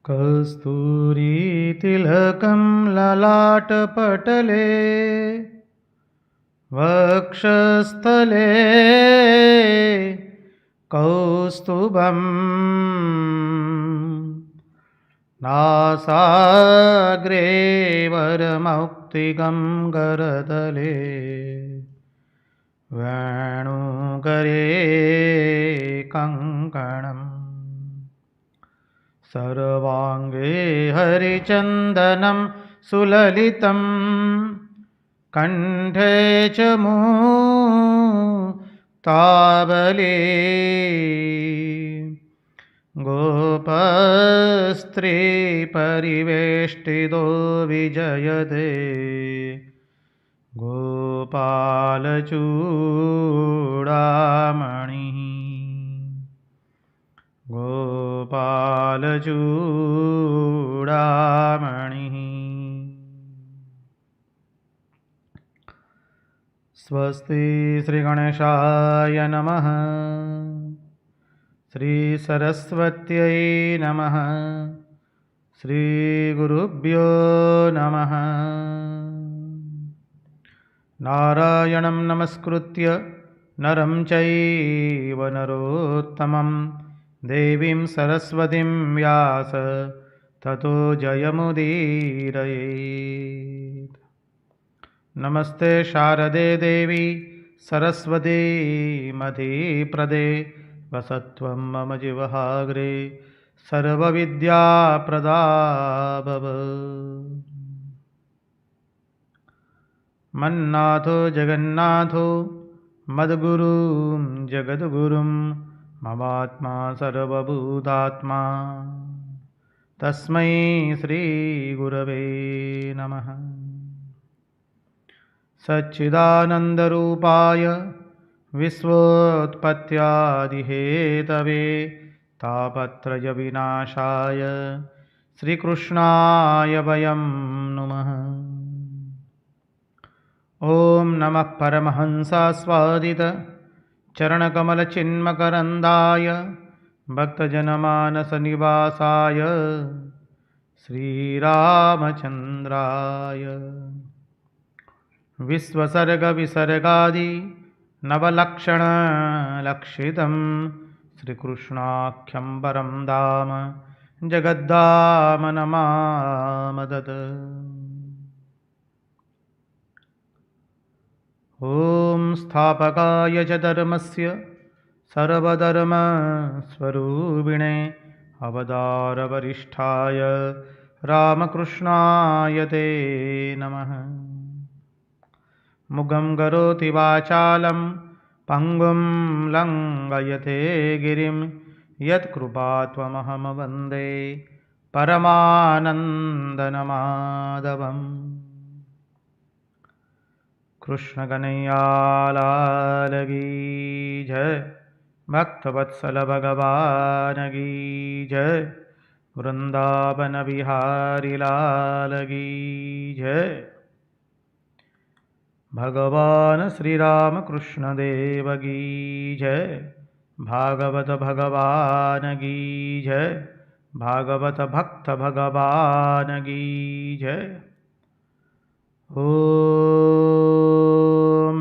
कस्तूरीतिलकं ललाटपटले वक्षस्थले कौस्तुभम् नासाग्रे वरमौक्तिकं करतले वेणुकरे कङ्कणम् सर्वाङ्गे हरिचन्दनं सुललितं कण्ठे च मुक्तावली गोपस्त्रीपरिवेष्टितो विजयते गोपालचूडामणिः गोपालचूडामणिः। स्वस्ति श्रीगणेशाय नमः। श्रीसरस्वत्यै नमः। श्रीगुरुभ्यो नमः। नारायणं नमस्कृत्य नरं चैव नरोत्तमं देवीं सरस्वतीं व्यास ततो जयमुदीरयेत्। नमस्ते शारदे देवी सरस्वती मधीप्रदे वसत्वं मम जिह्वाग्रे सर्वविद्याप्रदा भव। मन्नाथो जगन्नाथो मद्गुरुं जगद्गुरुं ममात्मा सर्वभूतात्मा तस्मै श्रीगुरवे नमः। सच्चिदानन्दरूपाय विश्वोत्पत्त्यादिहेतवे तापत्रयविनाशाय श्रीकृष्णाय वयं नुमः। ॐ नमः परमहंसास्वादित चरणकमलचिन्मकरन्दाय भक्तजनमानसनिवासाय श्रीरामचन्द्राय विश्वसर्गविसर्गादि नवलक्षणलक्षितं श्रीकृष्णाख्यं परं धाम जगद्धाम नमामदत्। ॐ स्थापकाय च धर्मस्य सर्वधर्मस्वरूपिणे अवतारवरिष्ठाय रामकृष्णाय ते नमः। मुगं करोति वाचालं पङ्गुं लङ्घयते गिरिं यत्कृपात्वमहं वन्दे परमानन्दमाधवम्। कृष्ण कन्हैया लाल की जय, भक्तवत्सल भगवान की जय, वृंदावन बिहारी लाल की जय। भगवान श्री राम कृष्ण देव की जय, भागवत भगवान की जय, भागवत भक्त भगवान की जय। ॐ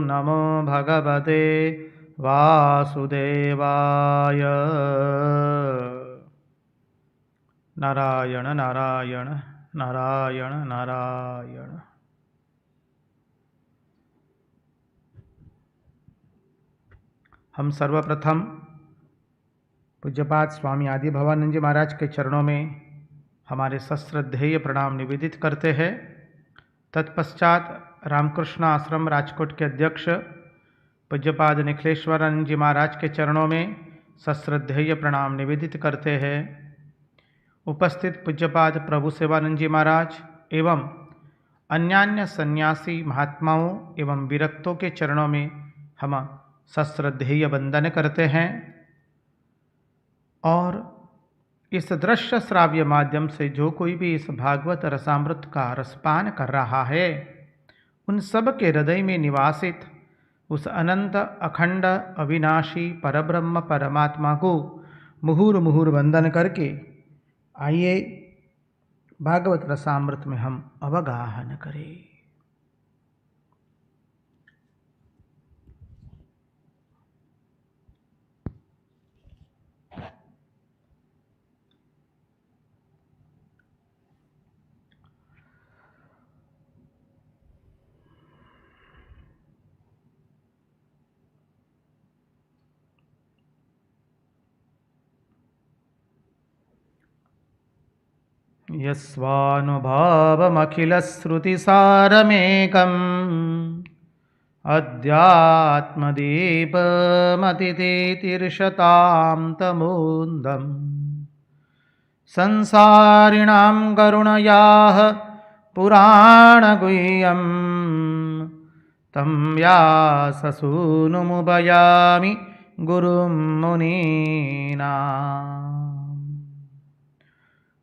नमो भगवते वासुदेवाय। नारायण नारायण नारायण नारायण। हम सर्वप्रथम पूज्यपाद स्वामी आदि भवानंद जी महाराज के चरणों में हमारे सश्रद्धेय प्रणाम निवेदित करते हैं। तत्पश्चात रामकृष्ण आश्रम राजकोट के अध्यक्ष पूज्यपाद निखिलेश्वरानंद जी महाराज के चरणों में सश्रद्धेय प्रणाम निवेदित करते हैं। उपस्थित पूज्यपाद प्रभु सेवानंद जी महाराज एवं अन्यान्य सन्यासी महात्माओं एवं विरक्तों के चरणों में हम सश्रद्धेय वंदन करते हैं। और इस दृश्य श्राव्य माध्यम से जो कोई भी इस भागवत रसामृत का रसपान कर रहा है, उन सब के हृदय में निवासित उस अनंत अखंड अविनाशी परब्रह्म परमात्मा को मुहुर मुहुर वंदन करके आइए भागवत रसामृत में हम अवगाहन करें। यस्वानुभावमखिलश्रुतिसारमेकम् अध्यात्मदीपमतितेतिर्षतां तमोन्दम् संसारिणां करुणयाः पुराणगुह्यं तं व्याससूनुमुपयामि गुरुं मुनीनाम्।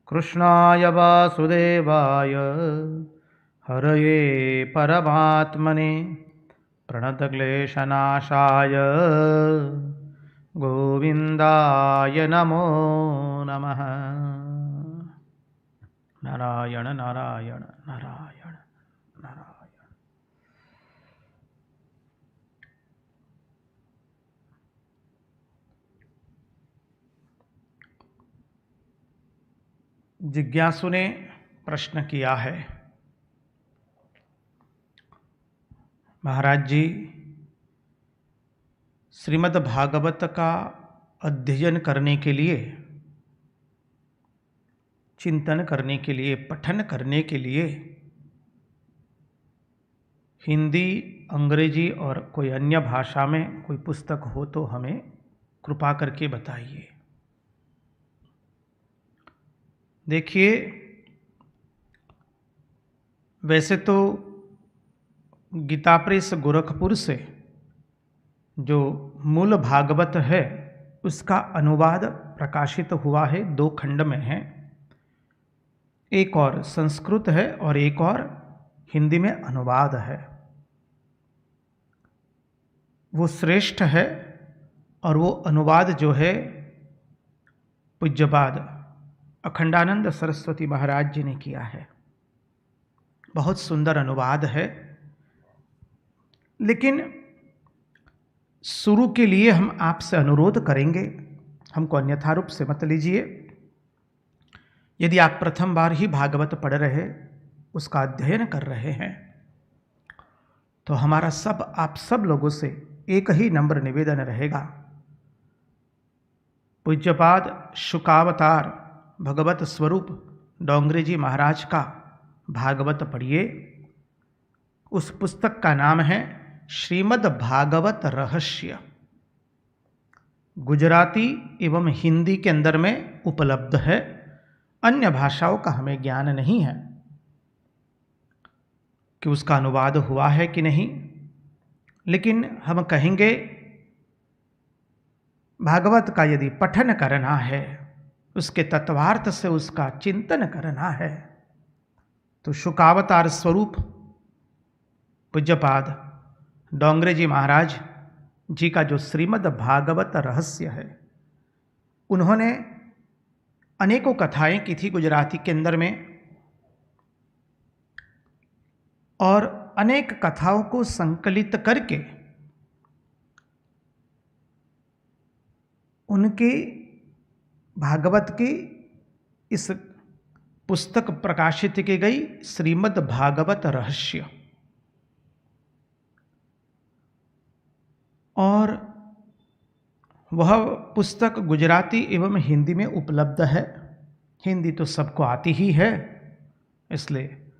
कृष्णाय वासुदेवाय हरये परमात्मने प्रणतक्लेशनाशाय गोविन्दाय नमो नमः। नारायण नारायण नारायण नारायण। जिज्ञासु ने प्रश्न किया है, महाराज जी, श्रीमद् भागवत का अध्ययन करने के लिए, चिंतन करने के लिए, पठन करने के लिए हिंदी, अंग्रेजी और कोई अन्य भाषा में कोई पुस्तक हो तो हमें कृपा करके बताइए। देखिए, वैसे तो गीता प्रेस गोरखपुर से जो मूल भागवत है उसका अनुवाद प्रकाशित हुआ है, 2 खंड में है। एक और संस्कृत है और एक और हिंदी में अनुवाद है। वो श्रेष्ठ है और वो अनुवाद जो है पूज्यपाद अखंडानंद सरस्वती महाराज जी ने किया है। बहुत सुंदर अनुवाद है, लेकिन शुरू के लिए हम आपसे अनुरोध करेंगे, हमको अन्यथा रूप से मत लीजिए। यदि आप प्रथम बार ही भागवत पढ़ रहे, उसका अध्ययन कर रहे हैं, तो हमारा आप सब लोगों से एक ही नम्र निवेदन रहेगा। पूज्यपाद शुकावतार भगवत स्वरूप डोंगरे जी महाराज का भागवत पढ़िए। उस पुस्तक का नाम है श्रीमद् भागवत रहस्य। गुजराती एवं हिंदी के अंदर में उपलब्ध है, अन्य भाषाओं का हमें ज्ञान नहीं है कि उसका अनुवाद हुआ है कि नहीं, लेकिन हम कहेंगे भागवत का यदि पठन करना है, उसके तत्वार्थ से उसका चिंतन करना है, तो शुकावतार स्वरूप पूज्यपाद डोंगरे जी महाराज जी का जो श्रीमद् भागवत रहस्य है, उन्होंने अनेकों कथाएं की थी गुजराती के अंदर में, और अनेक कथाओं को संकलित करके उनके भागवत की इस पुस्तक प्रकाशित की गई श्रीमद् भागवत रहस्य। और वह पुस्तक गुजराती एवं हिंदी में उपलब्ध है। हिंदी तो सबको आती ही है, इसलिए,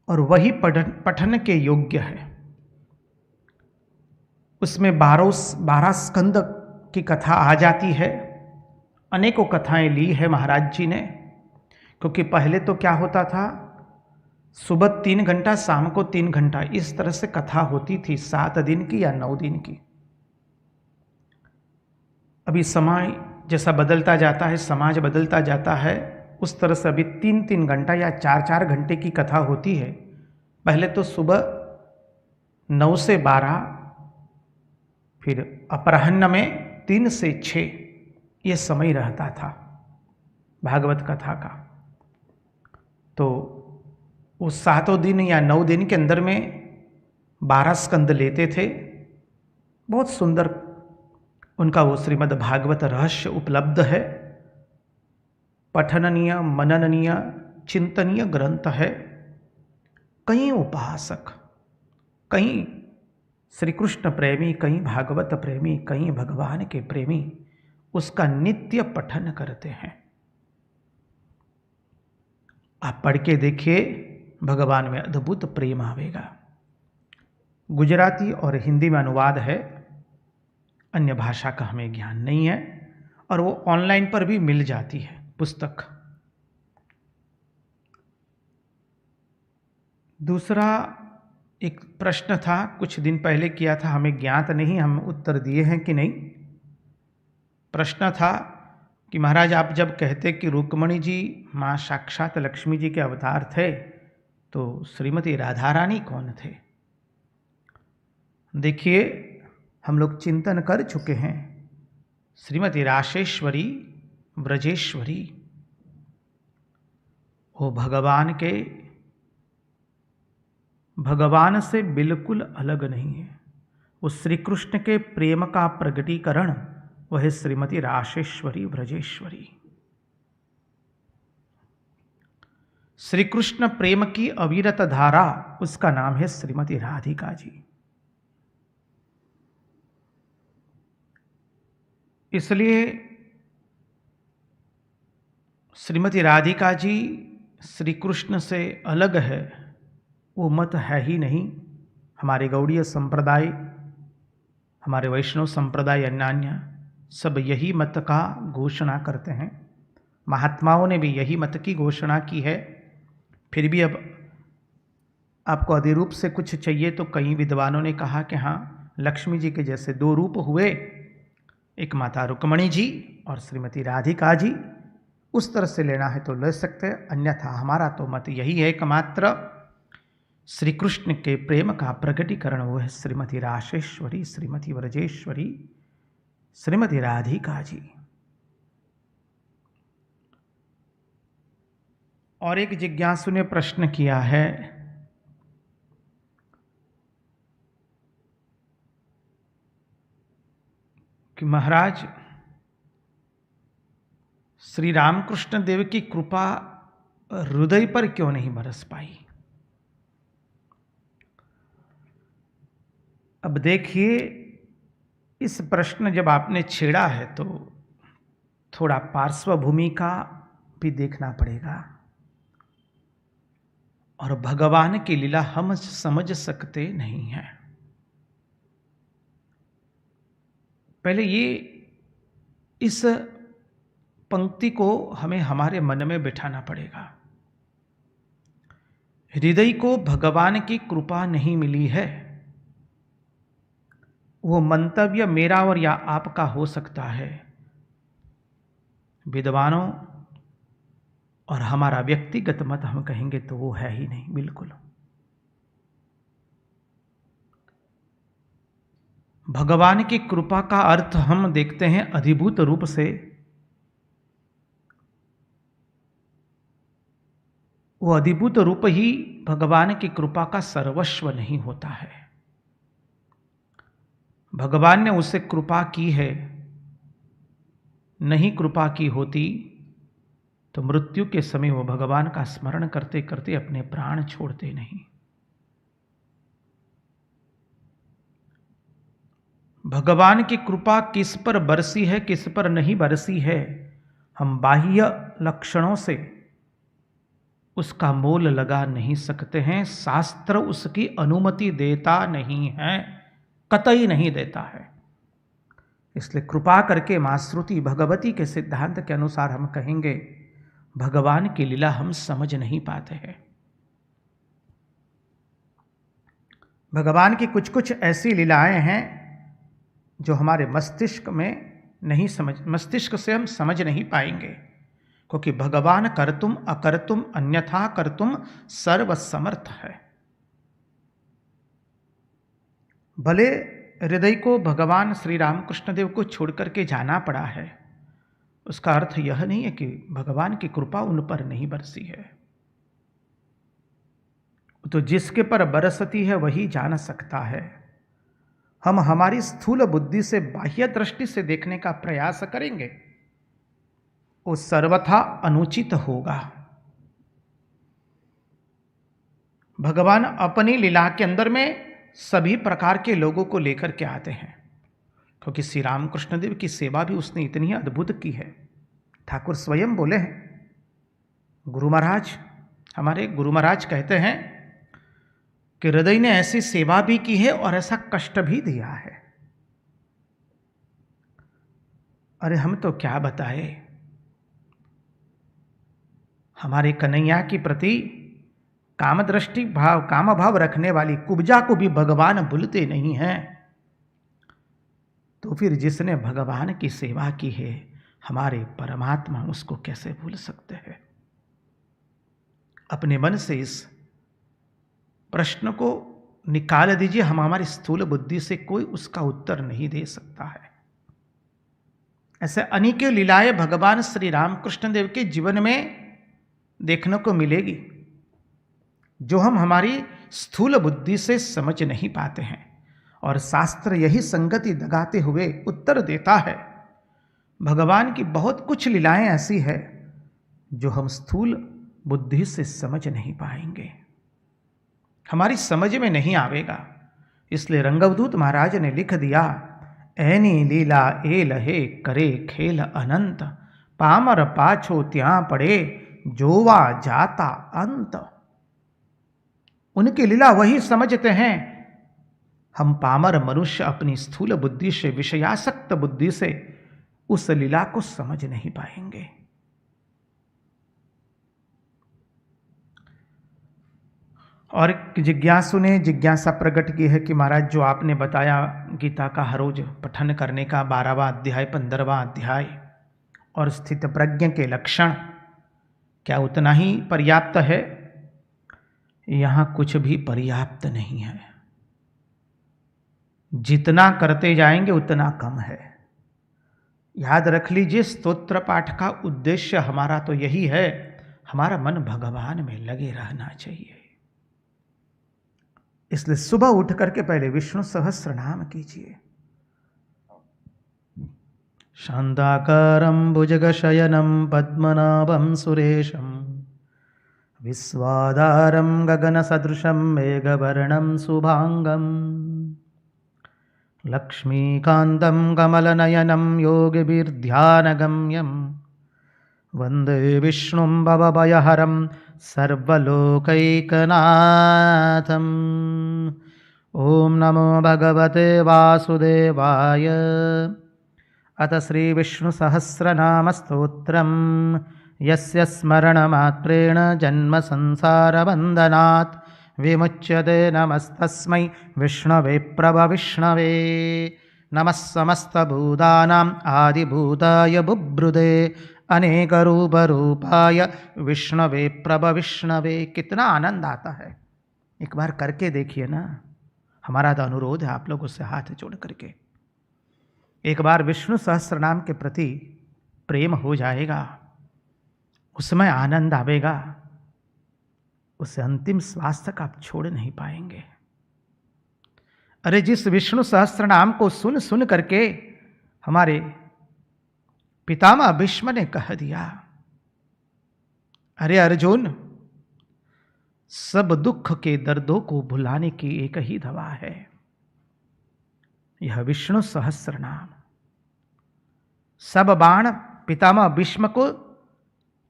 और वही पठन के योग्य है। उसमें 12 स्कंद की कथा आ जाती है। अनेकों कथाएं ली है महाराज जी ने, क्योंकि पहले तो क्या होता था, सुबह 3 घंटा, शाम को 3 घंटा, इस तरह से कथा होती थी, 7 दिन की या 9 दिन की। अभी समय जैसा बदलता जाता है, समाज बदलता जाता है, उस तरह से अभी 3-3 घंटा या 4-4 घंटे की कथा होती है। पहले तो सुबह 9 से 12, फिर अपराह्न में 3 से 6 ये समय रहता था भागवत कथा का। तो उस 7 दिन या 9 दिन के अंदर में 12 स्कंद लेते थे। बहुत सुंदर उनका वो श्रीमद् भागवत रहस्य उपलब्ध है। पठननीय, मनननीय, चिंतनीय ग्रंथ है। कई उपासक, कई श्री कृष्ण प्रेमी, कई भागवत प्रेमी, कई भगवान के प्रेमी उसका नित्य पठन करते हैं। आप पढ़ के देखिए, भगवान में अद्भुत प्रेम आवेगा। गुजराती और हिंदी में अनुवाद है, अन्य भाषा का हमें ज्ञान नहीं है, और वो ऑनलाइन पर भी मिल जाती है पुस्तक। दूसरा एक प्रश्न था, कुछ दिन पहले किया था, हमें ज्ञात नहीं हम उत्तर दिए हैं कि नहीं। प्रश्न था कि महाराज आप जब कहते कि रुक्मणी जी माँ साक्षात लक्ष्मी जी के अवतार थे, तो श्रीमती राधा रानी कौन थे? देखिए, हम लोग चिंतन कर चुके हैं। श्रीमती राशेश्वरी, ब्रजेश्वरी, वो भगवान से बिल्कुल अलग नहीं है। उस श्री कृष्ण के प्रेम का प्रगटीकरण वह श्रीमती राशेश्वरी, ब्रजेश्वरी। श्री कृष्ण प्रेम की अविरत धारा, उसका नाम है श्रीमती राधिका जी। इसलिए श्रीमती राधिका जी श्री कृष्ण से अलग है, वो मत है ही नहीं। हमारे गौड़ीय संप्रदाय, हमारे वैष्णव संप्रदाय, अन्यान्य सब यही मत का घोषणा करते हैं। महात्माओं ने भी यही मत की घोषणा की है। फिर भी अब आपको अधिरूप से कुछ चाहिए तो कई विद्वानों ने कहा कि हाँ, लक्ष्मी जी के जैसे 2 रूप हुए, एक माता रुक्मणी जी और श्रीमती राधिका जी। उस तरह से लेना है तो ले सकते हैं, अन्यथा हमारा तो मत यही है कि मात्र श्री कृष्ण के प्रेम का प्रकटीकरण वो है श्रीमती राशेश्वरी, श्रीमती ब्रजेश्वरी, श्रीमती राधिका जी। और एक जिज्ञासु ने प्रश्न किया है कि महाराज श्री रामकृष्ण देव की कृपा हृदय पर क्यों नहीं बरस पाई? अब देखिए, इस प्रश्न जब आपने छेड़ा है तो थोड़ा पार्श्वभूमि का भी देखना पड़ेगा, और भगवान की लीला हम समझ सकते नहीं हैं। पहले ये इस पंक्ति को हमें हमारे मन में बिठाना पड़ेगा। हृदय को भगवान की कृपा नहीं मिली है, वो मंतव्य मेरा और या आपका हो सकता है, विद्वानों और हमारा व्यक्तिगत मत हम कहेंगे तो वो है ही नहीं, बिल्कुल। भगवान की कृपा का अर्थ हम देखते हैं अधिभूत रूप से। वो अधिभूत रूप ही भगवान की कृपा का सर्वस्व नहीं होता है। भगवान ने उसे कृपा की है, नहीं कृपा की होती तो मृत्यु के समय वो भगवान का स्मरण करते करते अपने प्राण छोड़ते नहीं। भगवान की कृपा किस पर बरसी है, किस पर नहीं बरसी है, हम बाह्य लक्षणों से उसका मोल लगा नहीं सकते हैं। शास्त्र उसकी अनुमति देता नहीं है, कतई नहीं देता है। इसलिए कृपा करके मां श्रुति भगवती के सिद्धांत के अनुसार हम कहेंगे भगवान की लीला हम समझ नहीं पाते हैं। भगवान की कुछ कुछ ऐसी लीलाएं हैं जो हमारे मस्तिष्क में नहीं मस्तिष्क से हम समझ नहीं पाएंगे, क्योंकि भगवान कर्तुम अकर्तुम अन्यथा कर्तुम सर्वसमर्थ है। भले हृदय को भगवान श्री रामकृष्ण देव को छोड़ करके जाना पड़ा है, उसका अर्थ यह नहीं है कि भगवान की कृपा उन पर नहीं बरसी है। तो जिसके पर बरसती है वही जान सकता है। हम हमारी स्थूल बुद्धि से बाह्य दृष्टि से देखने का प्रयास करेंगे, वो सर्वथा अनुचित होगा। भगवान अपनी लीला के अंदर में सभी प्रकार के लोगों को लेकर के आते हैं, क्योंकि श्री रामकृष्ण देव की सेवा भी उसने इतनी अद्भुत की है। ठाकुर स्वयं बोले हैं, गुरु महाराज, हमारे गुरु महाराज कहते हैं कि हृदय ने ऐसी सेवा भी की है और ऐसा कष्ट भी दिया है। अरे हम तो क्या बताए, हमारे कन्हैया के प्रति काम दृष्टि भाव, काम भाव रखने वाली कुब्जा को भी भगवान भूलते नहीं हैं। तो फिर जिसने भगवान की सेवा की है, हमारे परमात्मा उसको कैसे भूल सकते हैं। अपने मन से इस प्रश्न को निकाल दीजिए, हम हमारी स्थूल बुद्धि से कोई उसका उत्तर नहीं दे सकता है। ऐसे अनेक लीलाएं भगवान श्री रामकृष्ण देव के जीवन में देखने को मिलेगी, जो हम हमारी स्थूल बुद्धि से समझ नहीं पाते हैं। और शास्त्र यही संगति दगाते हुए उत्तर देता है। भगवान की बहुत कुछ लीलाएं ऐसी है जो हम स्थूल बुद्धि से समझ नहीं पाएंगे, हमारी समझ में नहीं आवेगा। इसलिए रंगवदूत महाराज ने लिख दिया, ऐनी लीला ए लहे करे खेल अनंत, पामर पाछो त्यां पड़े जोवा जाता अंत। उनकी लीला वही समझते हैं, हम पामर मनुष्य अपनी स्थूल बुद्धि से, विषयासक्त बुद्धि से उस लीला को समझ नहीं पाएंगे। और जिज्ञासु ने जिज्ञासा प्रकट की है कि महाराज, जो आपने बताया गीता का हर रोज पठन करने का 12वां अध्याय, 15वां अध्याय और स्थित प्रज्ञ के लक्षण, क्या उतना ही पर्याप्त है? यहां कुछ भी पर्याप्त नहीं है। जितना करते जाएंगे उतना कम है। याद रख लीजिए, स्तोत्र पाठ का उद्देश्य हमारा तो यही है, हमारा मन भगवान में लगे रहना चाहिए। इसलिए सुबह उठ करके पहले विष्णु सहस्र नाम कीजिए। शांताकारं भुजगशयनं पद्मनाभं सुरेशं, विश्वाधारं गगनसदृशं मेघवर्णं शुभांगं, लक्ष्मीकान्तं कमलनयनं योगिभिर्ध्यानगम्यं, वन्दे विष्णुं भवभयहरं सर्वलोकैकनाथम्। ॐ नमो भगवते वासुदेवाय। अथ श्रीविष्णुसहस्रनामस्तोत्रं यस्य स्मरणमात्रेण जन्मसंसारबन्धनात् विमुच्यते। नमस्तस्मै विष्णवे प्रभविष्णवे। नमः समस्तभूतानाम् आदिभूताय बुभृदे अनेकरूपरूपाय विष्णवे प्रभविष्णवे। कितना आनंद आता है, एक बार करके देखिए ना। हमारा तो अनुरोध है आप लोगों से हाथ जोड़ करके, एक बार विष्णु सहस्त्र नाम के प्रति प्रेम हो जाएगा, उसमें आनंद आवेगा, उसे अंतिम श्वास तक आप छोड़ नहीं पाएंगे। अरे जिस विष्णु सहस्त्र नाम को सुन सुन करके हमारे पितामह भीष्म ने कह दिया, अरे अर्जुन, सब दुख के दर्दों को भुलाने की एक ही दवा है, यह विष्णु सहस्त्र नाम। सब बाण पितामह भीष्म को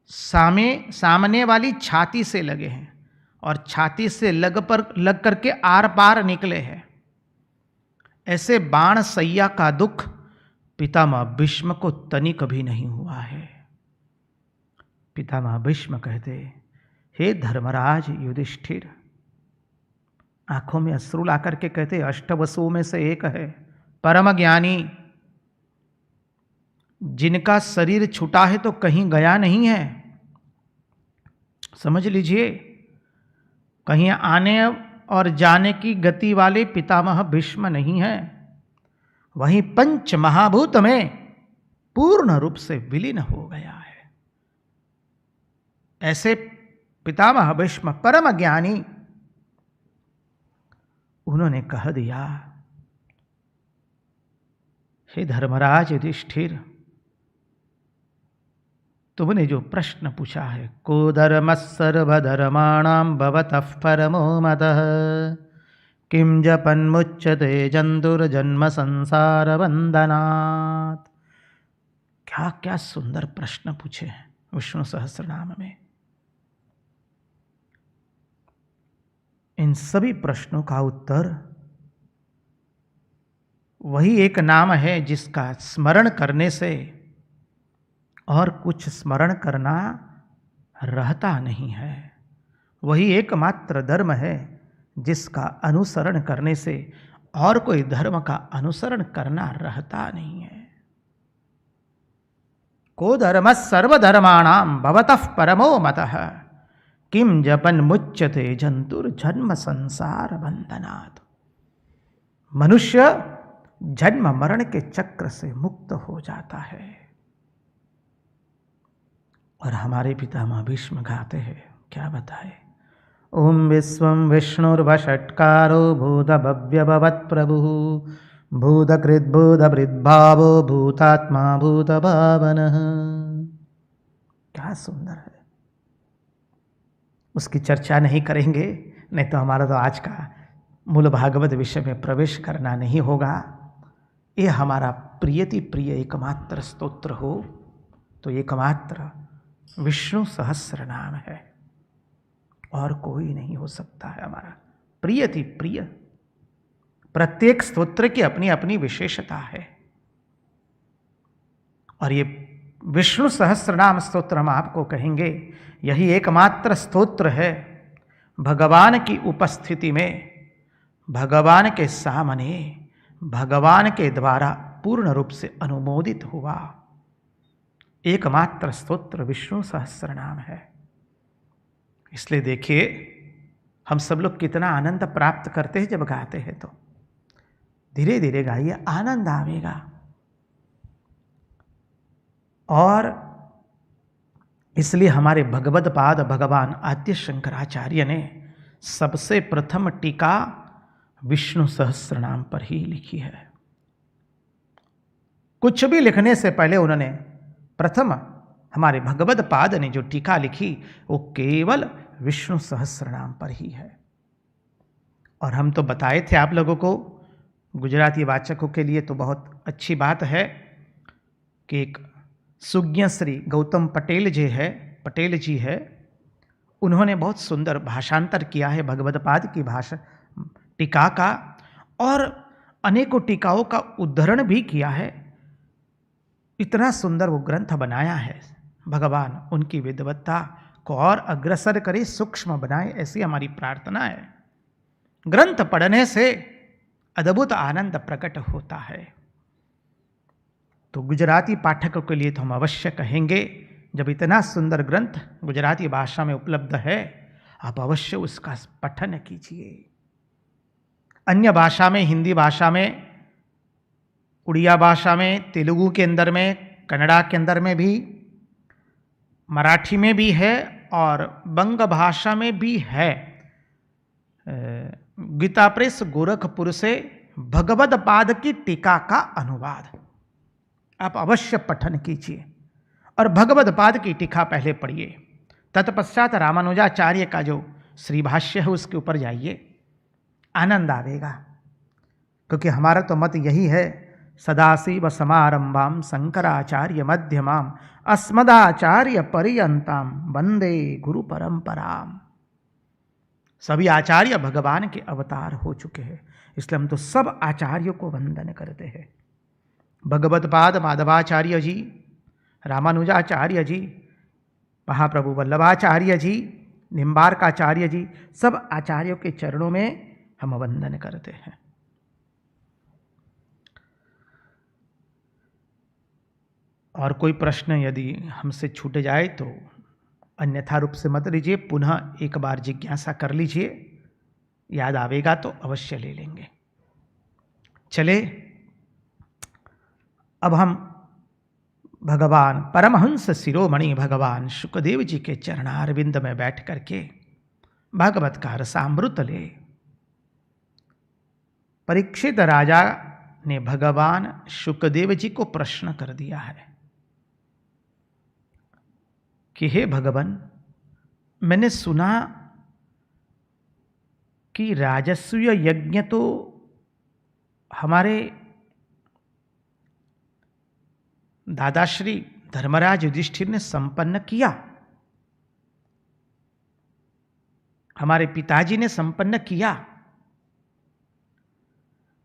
सामने वाली छाती से लगे हैं और छाती से लग करके आर पार निकले हैं। ऐसे बाण सैया का दुख पितामह भीष्म को तनिक भी नहीं हुआ है। पितामह भीष्म कहते, हे धर्मराज युधिष्ठिर, आंखों में अश्रु ला करके कहते, अष्टवसुओं में से एक है परम ज्ञानी, जिनका शरीर छूटा है तो कहीं गया नहीं है। समझ लीजिए, कहीं आने और जाने की गति वाले पितामह भीष्म नहीं है, वहीं पंच महाभूत में पूर्ण रूप से विलीन हो गया है। ऐसे पितामह भीष्म परम ज्ञानी उन्होंने कह दिया, हे धर्मराज युधिष्ठिर, तुमने जो प्रश्न पूछा है, को धर्म सर्वधर्माणां भवतः परमो मतः किं जपन्मुच्यते जन्तुर्जन्म संसार बंधनात्। क्या क्या सुंदर प्रश्न पूछे हैं विष्णु सहस्त्रनाम में। इन सभी प्रश्नों का उत्तर वही एक नाम है जिसका स्मरण करने से और कुछ स्मरण करना रहता नहीं है। वही एकमात्र धर्म है जिसका अनुसरण करने से और कोई धर्म का अनुसरण करना रहता नहीं है। को धर्म सर्वधर्माणां भवतः परमो मतः किम जपन मुच्यते जंतुर्जन्म संसार बंधनात्। मनुष्य जन्म मरण के चक्र से मुक्त हो जाता है। और हमारे पितामह भीष्म गाते हैं, क्या बताए, ओम विश्वं विष्णुर्वषट्कारो भूत भव्य भवत् प्रभु भूतकृत भूतभृद्भावो भूतात्मा भूत भावनः। क्या सुंदर है। उसकी चर्चा नहीं करेंगे, नहीं तो हमारा तो आज का मूल भागवत विषय में प्रवेश करना नहीं होगा। ये हमारा प्रियति प्रिय एकमात्र स्तोत्र हो तो एकमात्र विष्णु सहस्र नाम है, और कोई नहीं हो सकता है हमारा प्रियति प्रिय। प्रत्येक स्तोत्र की अपनी अपनी विशेषता है, और ये विष्णु सहस्रनाम स्तोत्र हम आपको कहेंगे, यही एकमात्र स्तोत्र है भगवान की उपस्थिति में, भगवान के सामने, भगवान के द्वारा पूर्ण रूप से अनुमोदित हुआ एकमात्र स्तोत्र विष्णु सहस्रनाम है। इसलिए देखिए हम सब लोग कितना आनंद प्राप्त करते हैं जब गाते हैं। तो धीरे धीरे गाइए, आनंद आवेगा। और इसलिए हमारे भगवद पाद भगवान आद्य शंकराचार्य ने सबसे प्रथम टीका विष्णु सहस्रनाम पर ही लिखी है। कुछ भी लिखने से पहले उन्होंने प्रथम हमारे भगवद पाद ने जो टीका लिखी वो केवल विष्णु सहस्रनाम पर ही है। और हम तो बताए थे आप लोगों को, गुजराती वाचकों के लिए तो बहुत अच्छी बात है कि एक सुज्ञ श्री गौतम पटेल जी है, उन्होंने बहुत सुंदर भाषांतर किया है भगवद पाद की भाषा टीका का, और अनेकों टीकाओं का उद्धरण भी किया है। इतना सुंदर वो ग्रंथ बनाया है। भगवान उनकी विद्वत्ता को और अग्रसर करे, सूक्ष्म बनाए, ऐसी हमारी प्रार्थना है। ग्रंथ पढ़ने से अद्भुत आनंद प्रकट होता है। तो गुजराती पाठकों के लिए तो हम अवश्य कहेंगे, जब इतना सुंदर ग्रंथ गुजराती भाषा में उपलब्ध है, आप अवश्य उसका पठन कीजिए। अन्य भाषा में, हिंदी भाषा में, उड़िया भाषा में, तेलुगु के अंदर में, कन्नड़ा के अंदर में भी, मराठी में भी है और बंग भाषा में भी है। गीता प्रेस गोरखपुर से भगवद पाद की टीका का अनुवाद आप अवश्य पठन कीजिए और भगवद पाद की टीका पहले पढ़िए। तत्पश्चात रामानुजाचार्य का जो श्री भाष्य है उसके ऊपर जाइए, आनंद आवेगा। क्योंकि हमारा तो मत यही है, सदाशिव समारंभाम शंकराचार्य मध्यमाम अस्मदाचार्य पर्यंताम वंदे गुरु परंपराम। सभी आचार्य भगवान के अवतार हो चुके हैं, इसलिए हम तो सब आचार्यों को वंदन करते हैं। भगवद पाद माधवाचार्य जी, रामानुजाचार्य जी, महाप्रभु वल्लभाचार्य जी, निम्बार्काचार्य जी, सब आचार्यों के चरणों में हम वंदन करते हैं। और कोई प्रश्न यदि हमसे छूट जाए तो अन्यथा रूप से मत लीजिए, पुनः एक बार जिज्ञासा कर लीजिए, याद आवेगा तो अवश्य ले लेंगे। चले अब हम भगवान परमहंस शिरोमणि भगवान शुकदेव जी के चरणारविंद में बैठ करके भागवत का रसामृत ले। परीक्षित राजा ने भगवान शुकदेव जी को प्रश्न कर दिया है कि हे भगवान, मैंने सुना कि राजस्व यज्ञ तो हमारे दादाश्री धर्मराज युधिष्ठिर ने संपन्न किया, हमारे पिताजी ने संपन्न किया,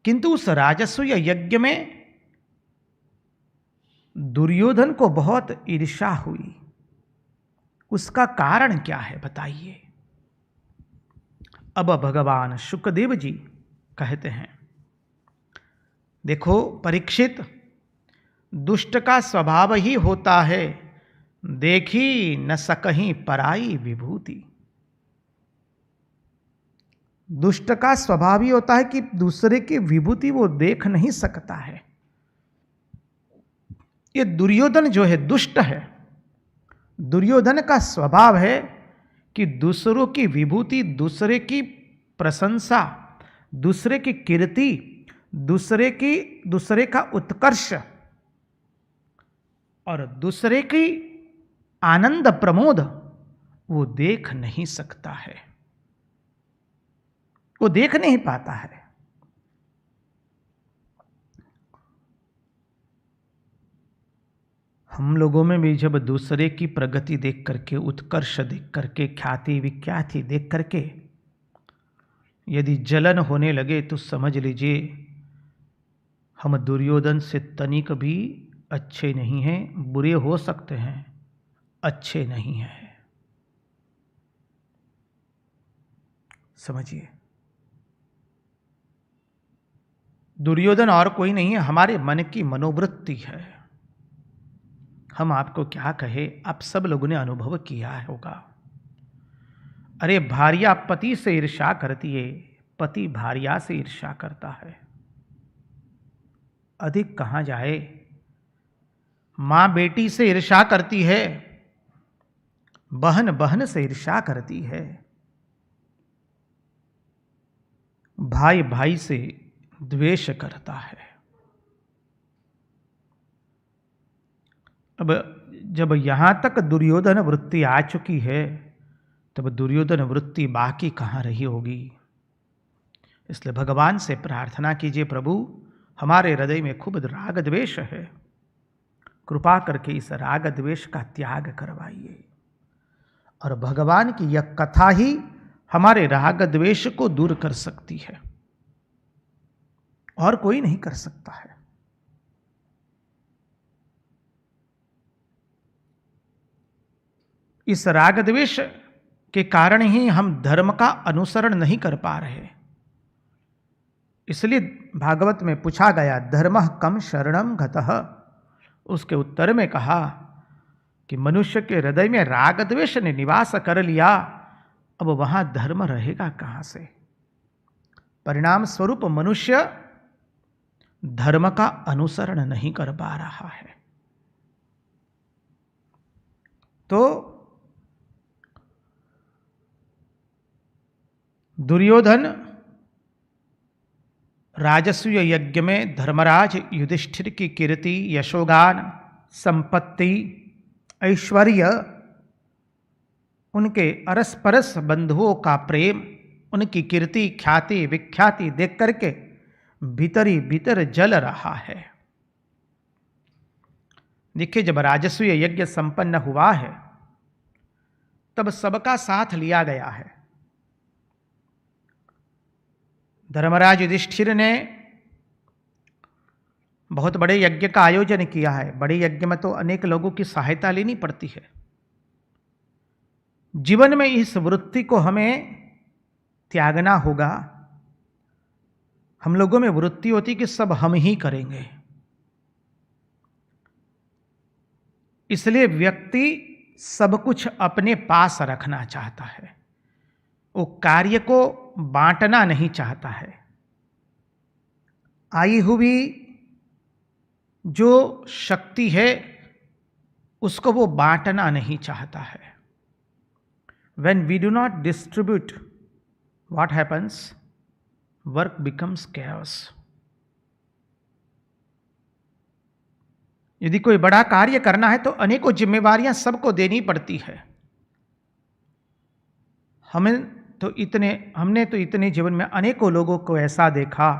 किंतु उस राजस्व यज्ञ में दुर्योधन को बहुत ईर्ष्या हुई। उसका कारण क्या है बताइए। अब भगवान शुकदेव जी कहते हैं, देखो परीक्षित, दुष्ट का स्वभाव ही होता है देखी न सकहीं पराई विभूति। दुष्ट का स्वभाव ही होता है कि दूसरे की विभूति वो देख नहीं सकता है। ये दुर्योधन जो है दुष्ट है। दुर्योधन का स्वभाव है कि दूसरों की विभूति, दूसरे की प्रशंसा, दूसरे की कीर्ति, दूसरे का उत्कर्ष और दूसरे की आनंद प्रमोद वो देख नहीं सकता है, वो देख नहीं पाता है। हम लोगों में भी जब दूसरे की प्रगति देख करके, उत्कर्ष देख करके, ख्याति विख्याति देख करके यदि जलन होने लगे तो समझ लीजिए हम दुर्योधन से तनिक भी अच्छे नहीं हैं। बुरे हो सकते हैं, अच्छे नहीं हैं। समझिए, दुर्योधन और कोई नहीं है, हमारे मन की मनोवृत्ति है। हम आपको क्या कहे, आप सब लोगों ने अनुभव किया होगा। अरे भार्या पति से ईर्ष्या करती है, पति भार्या से ईर्ष्या करता है। अधिक कहां जाए, मां बेटी से ईर्ष्या करती है, बहन बहन से ईर्ष्या करती है, भाई भाई से द्वेष करता है। अब जब यहां तक दुर्योधन वृत्ति आ चुकी है, तब दुर्योधन वृत्ति बाकी कहां रही होगी। इसलिए भगवान से प्रार्थना कीजिए, प्रभु हमारे हृदय में खूब राग द्वेष है, कृपा करके इस राग द्वेष का त्याग करवाइए। और भगवान की यह कथा ही हमारे राग द्वेष को दूर कर सकती है, और कोई नहीं कर सकता है। इस राग द्वेष के कारण ही हम धर्म का अनुसरण नहीं कर पा रहे। इसलिए भागवत में पूछा गया, धर्मः कम शरणं गतः। उसके उत्तर में कहा कि मनुष्य के हृदय में राग द्वेष ने निवास कर लिया, अब वहां धर्म रहेगा कहां से। परिणाम स्वरूप मनुष्य धर्म का अनुसरण नहीं कर पा रहा है। तो दुर्योधन राजस्व यज्ञ में धर्मराज युधिष्ठिर की कीर्ति, यशोगान, संपत्ति, ऐश्वर्य, उनके अरस परस बंधुओं का प्रेम, उनकी कीर्ति ख्याति विख्याति देख करके भीतर ही भीतर जल रहा है। देखिए, जब राजस्व यज्ञ संपन्न हुआ है तब सबका साथ लिया गया है। धर्मराज युधिष्ठिर ने बहुत बड़े यज्ञ का आयोजन किया है। बड़े यज्ञ में तो अनेक लोगों की सहायता लेनी पड़ती है। जीवन में इस वृत्ति को हमें त्यागना होगा। हम लोगों में वृत्ति होती कि सब हम ही करेंगे, इसलिए व्यक्ति सब कुछ अपने पास रखना चाहता है, वो कार्य को बांटना नहीं चाहता है। आई हुई जो शक्ति है उसको वो बांटना नहीं चाहता है। When we do not distribute, what happens? Work becomes chaos। यदि कोई बड़ा कार्य करना है तो अनेकों जिम्मेवारियां सबको देनी पड़ती है। हमने तो इतने जीवन में अनेकों लोगों को ऐसा देखा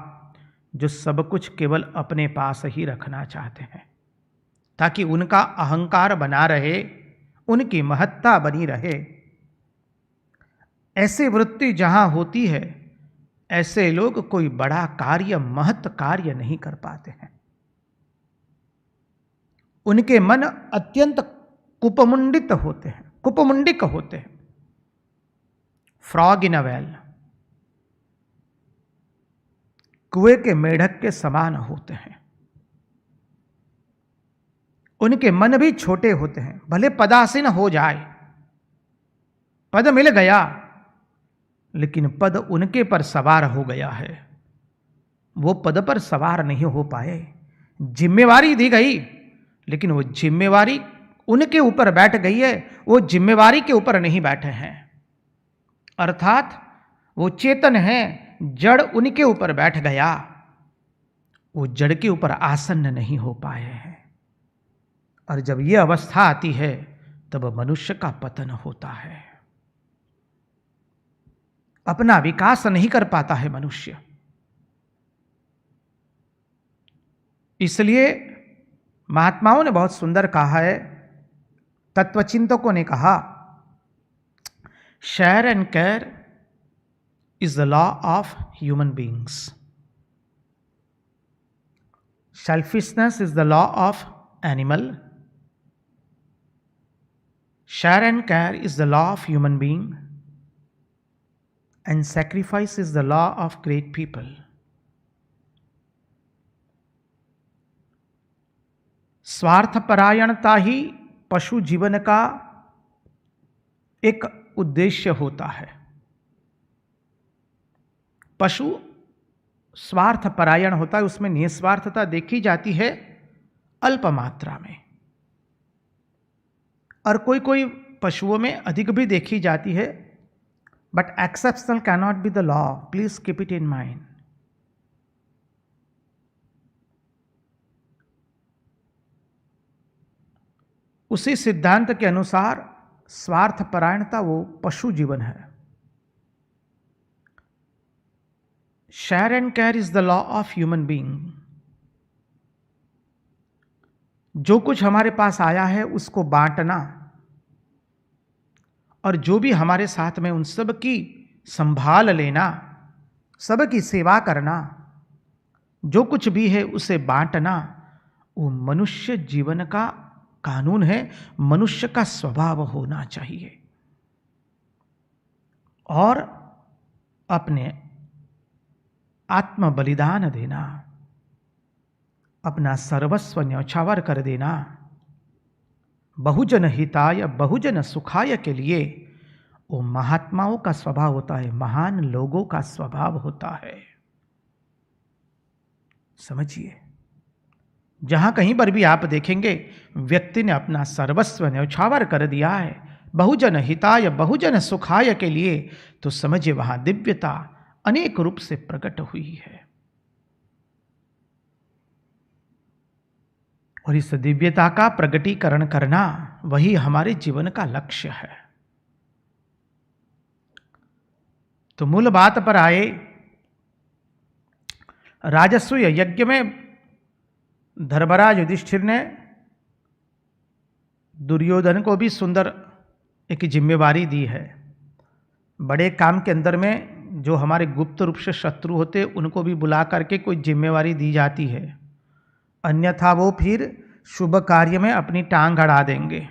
जो सब कुछ केवल अपने पास ही रखना चाहते हैं ताकि उनका अहंकार बना रहे, उनकी महत्ता बनी रहे। ऐसी वृत्ति जहां होती है, ऐसे लोग कोई बड़ा कार्य, महत् कार्य नहीं कर पाते हैं। उनके मन अत्यंत कुपमुंडित होते हैं, कुपमुंडिक होते हैं। फ्रॉग इन अ वेल, कुएं के मेढक के समान होते हैं। उनके मन भी छोटे होते हैं, भले पदासीन हो जाए, पद मिल गया, लेकिन पद उनके पर सवार हो गया है, वो पद पर सवार नहीं हो पाए। जिम्मेवारी दी गई, लेकिन वो जिम्मेवारी उनके ऊपर बैठ गई है, वो जिम्मेवारी के ऊपर नहीं बैठे हैं। अर्थात वो चेतन है, जड़ उनके ऊपर बैठ गया, वो जड़ के ऊपर आसन्न नहीं हो पाए हैं। और जब ये अवस्था आती है तब मनुष्य का पतन होता है। अपना विकास नहीं कर पाता है मनुष्य। इसलिए महात्माओं ने बहुत सुंदर कहा है, तत्वचिंतकों ने कहा, share and care is the law of human beings. Selfishness is the law of animal. Share and care is the law of human being. And sacrifice is the law of great people. स्वार्थपरायणता ही पशु जीवन का एक उद्देश्य होता है। पशु स्वार्थ परायण होता है, उसमें निस्वार्थता देखी जाती है अल्प मात्रा में, और कोई कोई पशुओं में अधिक भी देखी जाती है। But exceptional can not be the law, please keep it in mind. उसी सिद्धांत के अनुसार स्वार्थ परायणता वो पशु जीवन है। Share and care is the law of human being. जो कुछ हमारे पास आया है उसको बांटना, और जो भी हमारे साथ में उन सब की संभाल लेना, सब की सेवा करना, जो कुछ भी है उसे बांटना, वो मनुष्य जीवन का कानून है, मनुष्य का स्वभाव होना चाहिए। और अपने आत्म बलिदान देना, अपना सर्वस्व न्यौछावर कर देना, बहुजन हिताय बहुजन सुखाय के लिए, वो महात्माओं का स्वभाव होता है, महान लोगों का स्वभाव होता है। समझिए, जहां कहीं पर भी आप देखेंगे व्यक्ति ने अपना सर्वस्व न्यौछावर कर दिया है बहुजन हिताय बहुजन सुखाय के लिए, तो समझिए वहां दिव्यता अनेक रूप से प्रकट हुई है। और इस दिव्यता का प्रकटीकरण करना वही हमारे जीवन का लक्ष्य है। तो मूल बात पर आए, राजसूय यज्ञ में धर्मराज युधिष्ठिर ने दुर्योधन को भी सुंदर एक जिम्मेवारी दी है। बड़े काम के अंदर में जो हमारे गुप्त रूप से शत्रु होते उनको भी बुला करके कोई जिम्मेवारी दी जाती है, अन्यथा वो फिर शुभ कार्य में अपनी टांग अड़ा देंगे।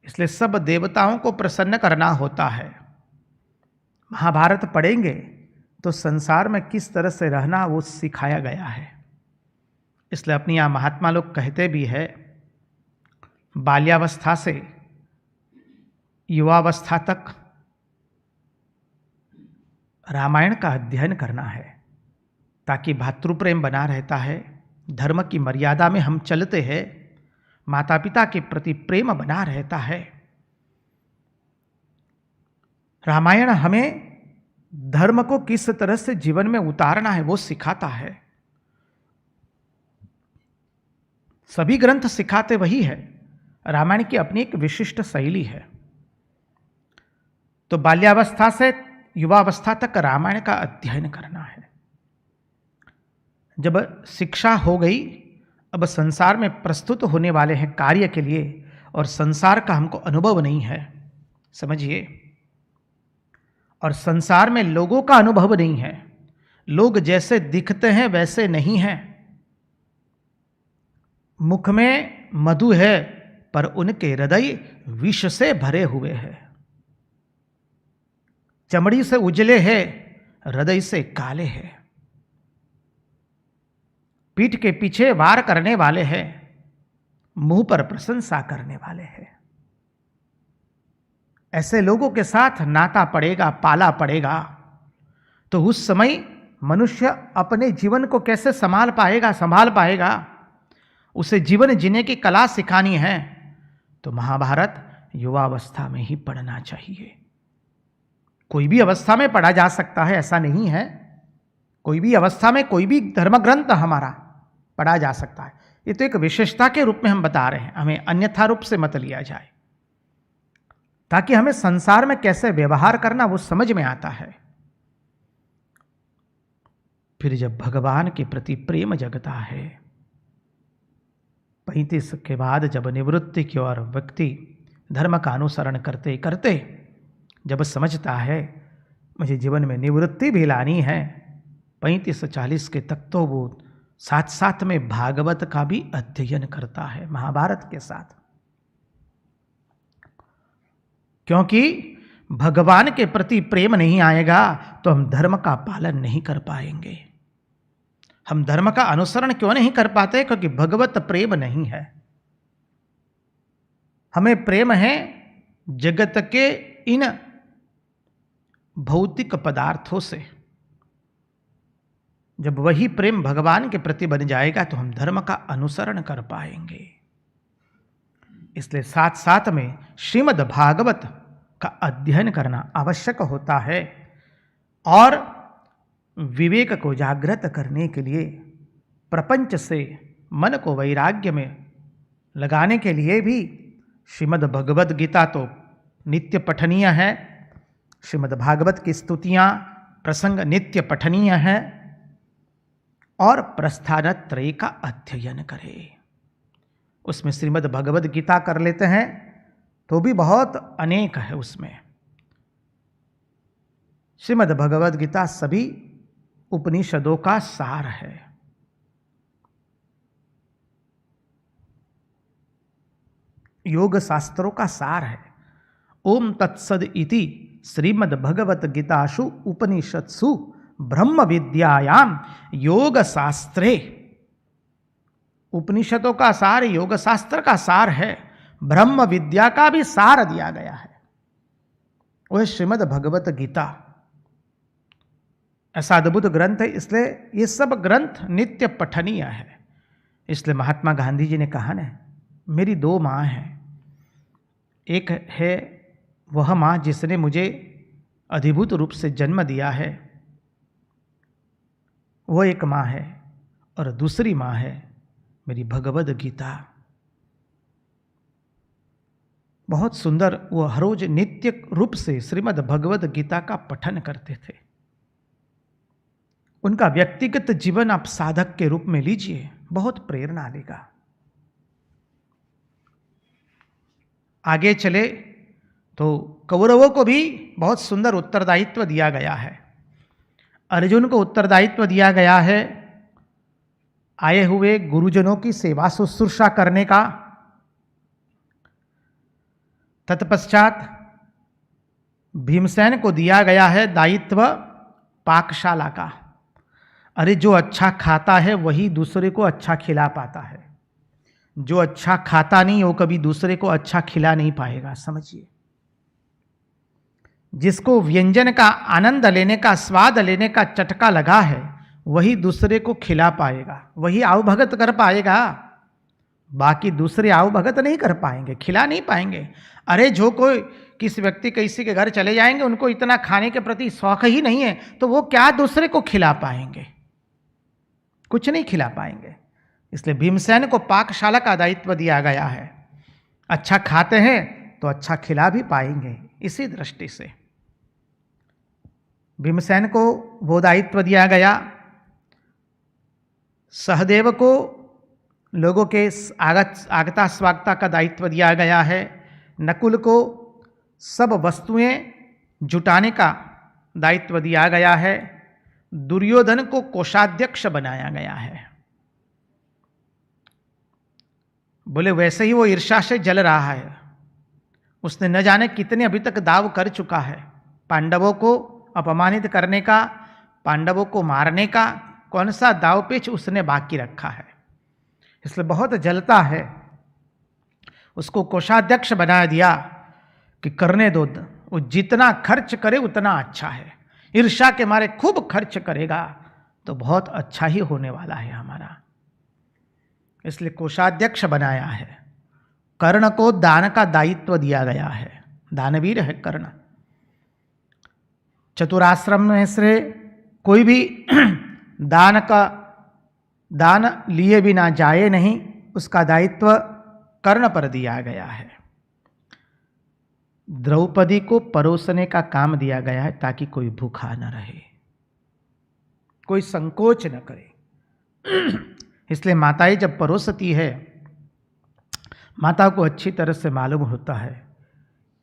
इसलिए सब देवताओं को प्रसन्न करना होता है। महाभारत पढ़ेंगे तो संसार में किस तरह से रहना वो सिखाया गया है। इसलिए अपनी यहाँ महात्मा लोग कहते भी है, बाल्यावस्था से युवावस्था तक रामायण का अध्ययन करना है, ताकि भातृप्रेम बना रहता है, धर्म की मर्यादा में हम चलते हैं, माता पिता के प्रति प्रेम बना रहता है। रामायण हमें धर्म को किस तरह से जीवन में उतारना है वो सिखाता है। सभी ग्रंथ सिखाते वही है। रामायण की अपनी एक विशिष्ट शैली है। तो बाल्यावस्था से युवावस्था तक रामायण का अध्ययन करना है। जब शिक्षा हो गई, अब संसार में प्रस्तुत होने वाले हैं कार्य के लिए, और संसार का हमको अनुभव नहीं है, समझिए। और संसार में लोगों का अनुभव नहीं है। लोग जैसे दिखते हैं वैसे नहीं हैं। मुख में मधु है पर उनके हृदय विष से भरे हुए हैं। चमड़ी से उजले हैं, हृदय से काले हैं। पीठ के पीछे वार करने वाले हैं, मुंह पर प्रशंसा करने वाले हैं। ऐसे लोगों के साथ नाता पड़ेगा, पाला पड़ेगा, तो उस समय मनुष्य अपने जीवन को कैसे संभाल पाएगा। उसे जीवन जीने की कला सिखानी है तो महाभारत युवावस्था में ही पढ़ना चाहिए। कोई भी अवस्था में पढ़ा जा सकता है, ऐसा नहीं है। कोई भी अवस्था में कोई भी धर्म ग्रंथ हमारा पढ़ा जा सकता है। ये तो एक विशेषता के रूप में हम बता रहे हैं, हमें अन्यथा रूप से मत लिया जाए, ताकि हमें संसार में कैसे व्यवहार करना वो समझ में आता है। फिर जब भगवान के प्रति प्रेम जगता है, 35 के बाद जब निवृत्ति की ओर व्यक्ति धर्म का अनुसरण करते करते जब समझता है मुझे जीवन में निवृत्ति भी लानी है, 35-40 के तक तो वो साथ साथ में भागवत का भी अध्ययन करता है महाभारत के साथ। क्योंकि भगवान के प्रति प्रेम नहीं आएगा तो हम धर्म का पालन नहीं कर पाएंगे। हम धर्म का अनुसरण क्यों नहीं कर पाते? क्योंकि भगवत प्रेम नहीं है। हमें प्रेम है जगत के इन भौतिक पदार्थों से। जब वही प्रेम भगवान के प्रति बन जाएगा तो हम धर्म का अनुसरण कर पाएंगे। इसलिए साथ साथ में श्रीमद् भागवत का अध्ययन करना आवश्यक होता है। और विवेक को जागृत करने के लिए, प्रपंच से मन को वैराग्य में लगाने के लिए भी श्रीमद् भगवद गीता तो नित्य पठनीय है। श्रीमद् भागवत की स्तुतियाँ, प्रसंग नित्य पठनीय है। और प्रस्थानत्रय का अध्ययन करें। उसमें श्रीमद् भगवद गीता कर लेते हैं तो भी बहुत अनेक है उसमें। श्रीमद् भगवद गीता सभी उपनिषदों का सार है। योग शास्त्रों का सार है। ओम तत्सद इति श्रीमद् भगवत गीतासु उपनिषत्सु ब्रह्म विद्यायाम योग शास्त्रे। उपनिषदों का सार योग शास्त्र का सार है। ब्रह्म विद्या का भी सार दिया गया है, वह श्रीमद् भगवत गीता। ऐसा अद्भुत ग्रंथ है, इसलिए ये सब ग्रंथ नित्य पठनीय है। इसलिए महात्मा गांधी जी ने कहा ना, मेरी 2 माँ हैं। एक है वह माँ जिसने मुझे अधिभूत रूप से जन्म दिया है, वो एक माँ है। और दूसरी माँ है मेरी भगवद गीता। बहुत सुंदर, वो हर रोज नित्य रूप से श्रीमद् भगवद गीता का पठन करते थे। उनका व्यक्तिगत जीवन आप साधक के रूप में लीजिए, बहुत प्रेरणा लेगा। आगे चले तो कौरवों को भी बहुत सुंदर उत्तरदायित्व दिया गया है। अर्जुन को उत्तरदायित्व दिया गया है आए हुए गुरुजनों की सेवा शुश्रूषा करने का। तत्पश्चात भीमसेन को दिया गया है दायित्व पाकशाला का। अरे जो अच्छा खाता है वही दूसरे को अच्छा खिला पाता है। जो अच्छा खाता नहीं वो कभी दूसरे को अच्छा खिला नहीं पाएगा, समझिए। जिसको व्यंजन का आनंद लेने का, स्वाद लेने का चटका लगा है, वही दूसरे को खिला पाएगा, वही आवभगत कर पाएगा। बाकी दूसरे आओ भगत नहीं कर पाएंगे, खिला नहीं पाएंगे। अरे जो कोई किसी व्यक्ति किसी के घर चले जाएंगे, उनको इतना खाने के प्रति शौक ही नहीं है, तो वो क्या दूसरे को खिला पाएंगे? कुछ नहीं खिला पाएंगे। इसलिए भीमसेन को पाकशाला का दायित्व दिया गया है। अच्छा खाते हैं तो अच्छा खिला भी पाएंगे। इसी दृष्टि से भीमसेन को वो दायित्व दिया गया। सहदेव को लोगों के आगता स्वागता का दायित्व दिया गया है। नकुल को सब वस्तुएं जुटाने का दायित्व दिया गया है। दुर्योधन को कोषाध्यक्ष बनाया गया है। बोले वैसे ही वो ईर्ष्या से जल रहा है। उसने न जाने कितने अभी तक दाव कर चुका है। पांडवों को अपमानित करने का, पांडवों को मारने का कौन सा दाव पेच उसने बाकी रखा है। इसलिए बहुत जलता है। उसको कोषाध्यक्ष बना दिया कि करने दो, वो जितना खर्च करे उतना अच्छा है। ईर्ष्या के मारे खूब खर्च करेगा तो बहुत अच्छा ही होने वाला है हमारा। इसलिए कोषाध्यक्ष बनाया है। कर्ण को दान का दायित्व दिया गया है। दानवीर है कर्ण। चतुराश्रम में से कोई भी दान लिए बिना जाए नहीं, उसका दायित्व कर्ण पर दिया गया है। द्रौपदी को परोसने का काम दिया गया है ताकि कोई भूखा न रहे, कोई संकोच न करे। इसलिए माताएं जब परोसती है, माता को अच्छी तरह से मालूम होता है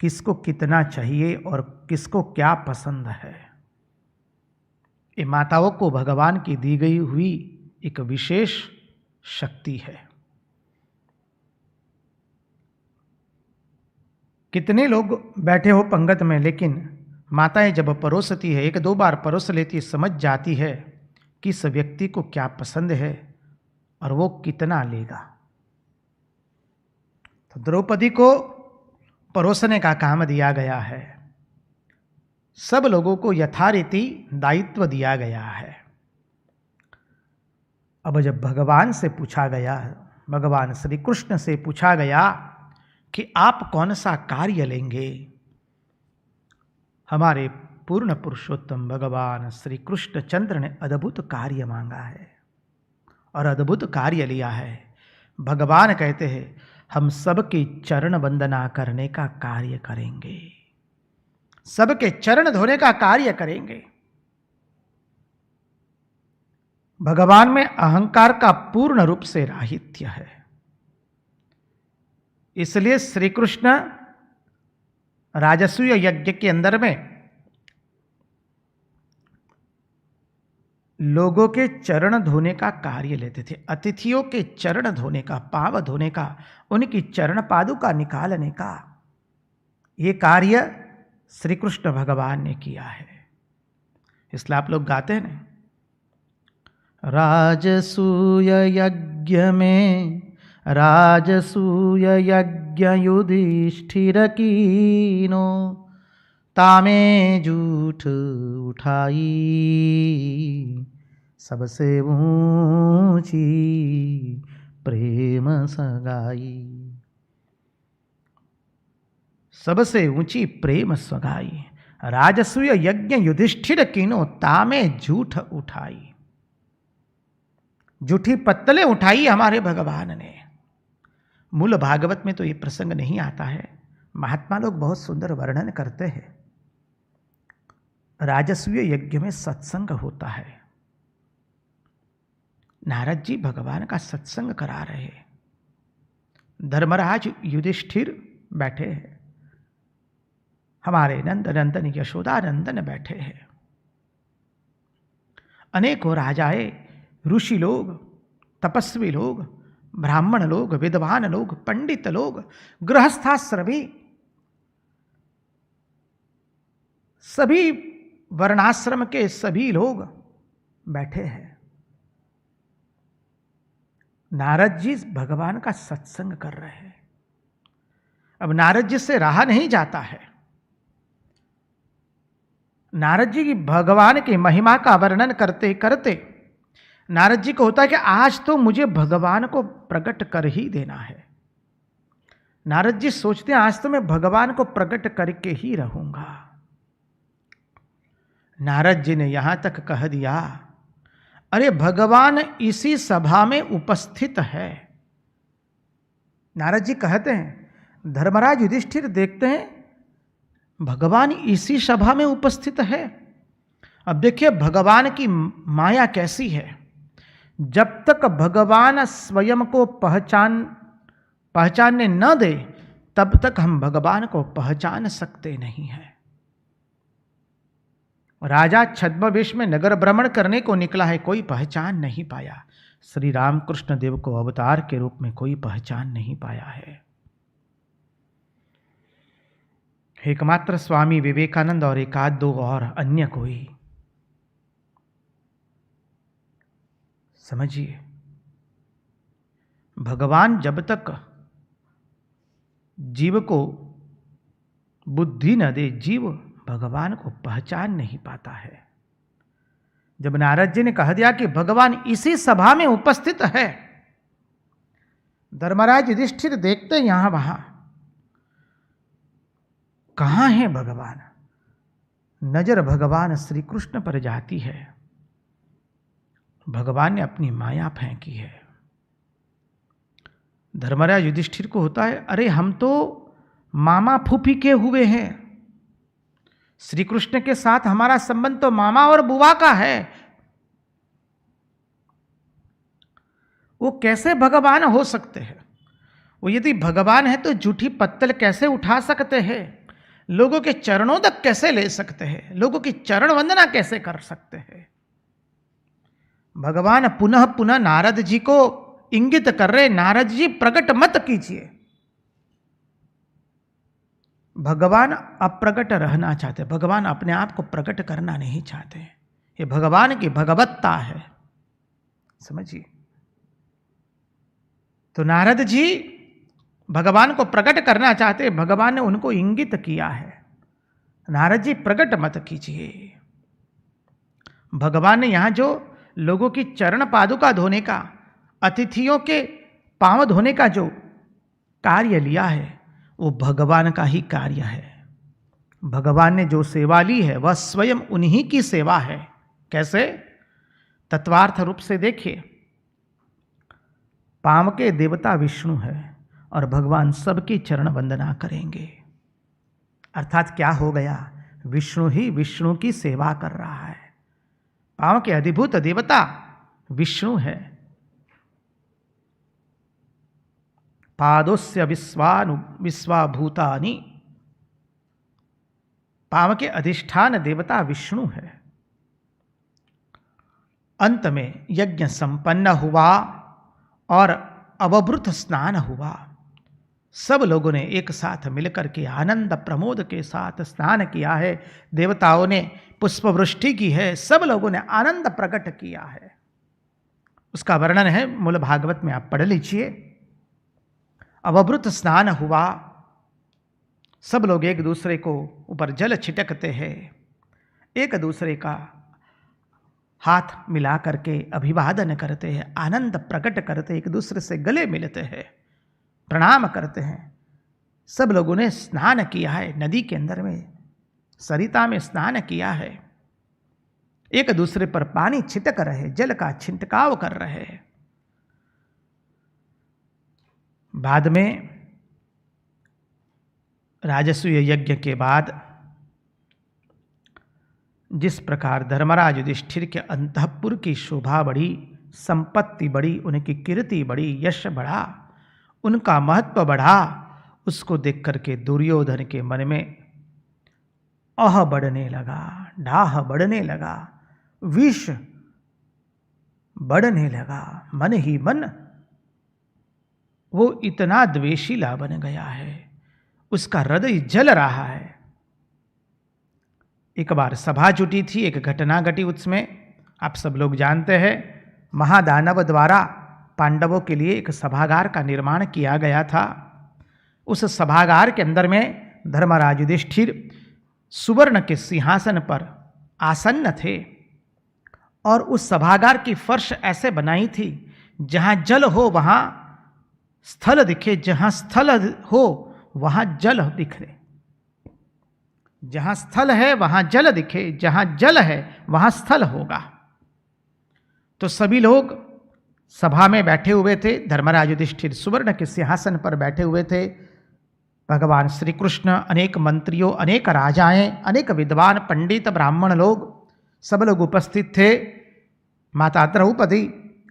किसको कितना चाहिए और किसको क्या पसंद है। ये माताओं को भगवान की दी गई हुई एक विशेष शक्ति है। कितने लोग बैठे हो पंगत में, लेकिन माताएं जब परोसती है, एक दो बार परोस लेती, समझ जाती है किस व्यक्ति को क्या पसंद है और वो कितना लेगा। तो द्रौपदी को परोसने का काम दिया गया है। सब लोगों को यथारीति दायित्व दिया गया है। अब जब भगवान से पूछा गया, भगवान श्री कृष्ण से पूछा गया कि आप कौन सा कार्य लेंगे, हमारे पूर्ण पुरुषोत्तम भगवान श्री कृष्ण चंद्र ने अद्भुत कार्य मांगा है और अद्भुत कार्य लिया है। भगवान कहते हैं हम सबकी चरण वंदना करने का कार्य करेंगे, सबके चरण धोने का कार्य करेंगे। भगवान में अहंकार का पूर्ण रूप से राहित्य है। इसलिए श्री कृष्ण राजसूय यज्ञ के अंदर में लोगों के चरण धोने का कार्य लेते थे। अतिथियों के चरण धोने का, पांव धोने का, उनकी चरण पादुका निकालने का, ये कार्य श्री कृष्ण भगवान ने किया है। इसलिए आप लोग गाते हैं ना, राजसूय यज्ञ में राजसूय यज्ञ युधिष्ठिर कीनो, तामे जूठ उठाई सबसे ऊंची प्रेम सगाई। सबसे ऊंची प्रेम सगाई। राजसूय यज्ञ युधिष्ठिर कीनो, तामे जूठ उठाई। जूठी पत्तलें उठाई हमारे भगवान ने। मूल भागवत में तो ये प्रसंग नहीं आता है। महात्मा लोग बहुत सुंदर वर्णन करते हैं। राजसूय यज्ञ में सत्संग होता है। नारद जी भगवान का सत्संग करा रहे हैं। धर्मराज युधिष्ठिर बैठे हैं, हमारे नंद नंदन यशोदा नंदन बैठे हैं। अनेकों राजाएं, ऋषि लोग, तपस्वी लोग, ब्राह्मण लोग, विद्वान लोग, पंडित लोग, गृहस्थाश्रमी, सभी वर्णाश्रम के सभी लोग बैठे हैं। नारद जी भगवान का सत्संग कर रहे हैं। अब नारद जी से रहा नहीं जाता है। नारद जी की भगवान की महिमा का वर्णन करते करते नारद जी को होता है कि आज तो मुझे भगवान को प्रकट कर ही देना है। नारद जी सोचते हैं आज तो मैं भगवान को प्रकट करके ही रहूंगा। नारद जी ने यहां तक कह दिया, अरे भगवान इसी सभा में उपस्थित है। नारद जी कहते हैं, धर्मराज युधिष्ठिर देखते हैं भगवान इसी सभा में उपस्थित है। अब देखिए भगवान की माया कैसी है। जब तक भगवान स्वयं को पहचानने न दे तब तक हम भगवान को पहचान सकते नहीं हैं। राजा छद्मवेश में नगर भ्रमण करने को निकला है, कोई पहचान नहीं पाया। श्री रामकृष्ण देव को अवतार के रूप में कोई पहचान नहीं पाया है। एकमात्र स्वामी विवेकानंद और एक आध दो और, अन्य कोई। समझिए, भगवान जब तक जीव को बुद्धि न दे, जीव भगवान को पहचान नहीं पाता है। जब नारद जी ने कह दिया कि भगवान इसी सभा में उपस्थित है, धर्मराज युधिष्ठिर देखते यहां वहां, कहां है भगवान। नजर भगवान श्री कृष्ण पर जाती है। भगवान ने अपनी माया फेंकी है। धर्मराज युधिष्ठिर को होता है, अरे हम तो मामा फूफी के हुए हैं। श्री कृष्ण के साथ हमारा संबंध तो मामा और बुआ का है। वो कैसे भगवान हो सकते हैं? वो यदि भगवान है तो जूठी पत्तल कैसे उठा सकते हैं? लोगों के चरणों तक कैसे ले सकते हैं? लोगों की चरण वंदना कैसे कर सकते हैं? भगवान पुनः पुनः नारद जी को इंगित कर रहे, नारद जी प्रकट मत कीजिए। भगवान अप्रकट रहना चाहते, भगवान अपने आप को प्रकट करना नहीं चाहते। ये भगवान की भगवत्ता है, समझिए। तो नारद जी भगवान को प्रकट करना चाहते, भगवान ने उनको इंगित किया है, नारद जी प्रकट मत कीजिए। भगवान ने यहां जो लोगों की चरण पादुका धोने का, अतिथियों के पांव धोने का जो कार्य लिया है, वो भगवान का ही कार्य है। भगवान ने जो सेवा ली है वह स्वयं उन्हीं की सेवा है। कैसे? तत्वार्थ रूप से देखिए, पांव के देवता विष्णु है और भगवान सबकी चरण वंदना करेंगे। अर्थात क्या हो गया? विष्णु ही विष्णु की सेवा कर रहा है। पांव के अधिभूत देवता विष्णु है। पादोस्य विश्वाभूतानि, पांव के अधिष्ठान देवता विष्णु है। अंत में यज्ञ संपन्न हुआ और अवभृत स्नान हुआ। सब लोगों ने एक साथ मिलकर के आनंद प्रमोद के साथ स्नान किया है। देवताओं ने पुष्प वृष्टि की है, सब लोगों ने आनंद प्रकट किया है। उसका वर्णन है मूल भागवत में, आप पढ़ लीजिए। अवभृत स्नान हुआ, सब लोग एक दूसरे को ऊपर जल छिटकते हैं, एक दूसरे का हाथ मिला करके अभिवादन करते हैं, आनंद प्रकट करते, एक दूसरे से गले मिलते हैं, प्रणाम करते हैं। सब लोगों ने स्नान किया है, नदी के अंदर में सरिता में स्नान किया है, एक दूसरे पर पानी छिटक रहे, जल का छिंटकाव कर रहे हैं। बाद में राजसूय यज्ञ के बाद जिस प्रकार धर्मराज युधिष्ठिर के अंतःपुर की शोभा बढ़ी, संपत्ति बढ़ी, उनकी कीर्ति बढ़ी, यश बढ़ा, उनका महत्व बढ़ा, उसको देख करके दुर्योधन के मन में अह बढ़ने लगा, डाह बढ़ने लगा, विष बढ़ने लगा। मन ही मन वो इतना द्वेषीला बन गया है, उसका हृदय जल रहा है। एक बार सभा जुटी थी, एक घटना घटी उसमें, आप सब लोग जानते हैं। महादानव द्वारा पांडवों के लिए एक सभागार का निर्माण किया गया था। उस सभागार के अंदर में धर्मराज युधिष्ठिर सुवर्ण के सिंहासन पर आसन्न थे और उस सभागार की फर्श ऐसे बनाई थी, जहां जल हो वहां स्थल दिखे, जहां स्थल हो वहां जल दिखे, जहां स्थल है वहां जल दिखे, जहां जल है वहां स्थल होगा। तो सभी लोग सभा में बैठे हुए थे। धर्मराज युधिष्ठिर सुवर्ण के सिंहासन पर बैठे हुए थे। भगवान श्री कृष्ण, अनेक मंत्रियों, अनेक राजाएं, अनेक विद्वान पंडित, ब्राह्मण लोग, सब लोग उपस्थित थे। माता द्रौपदी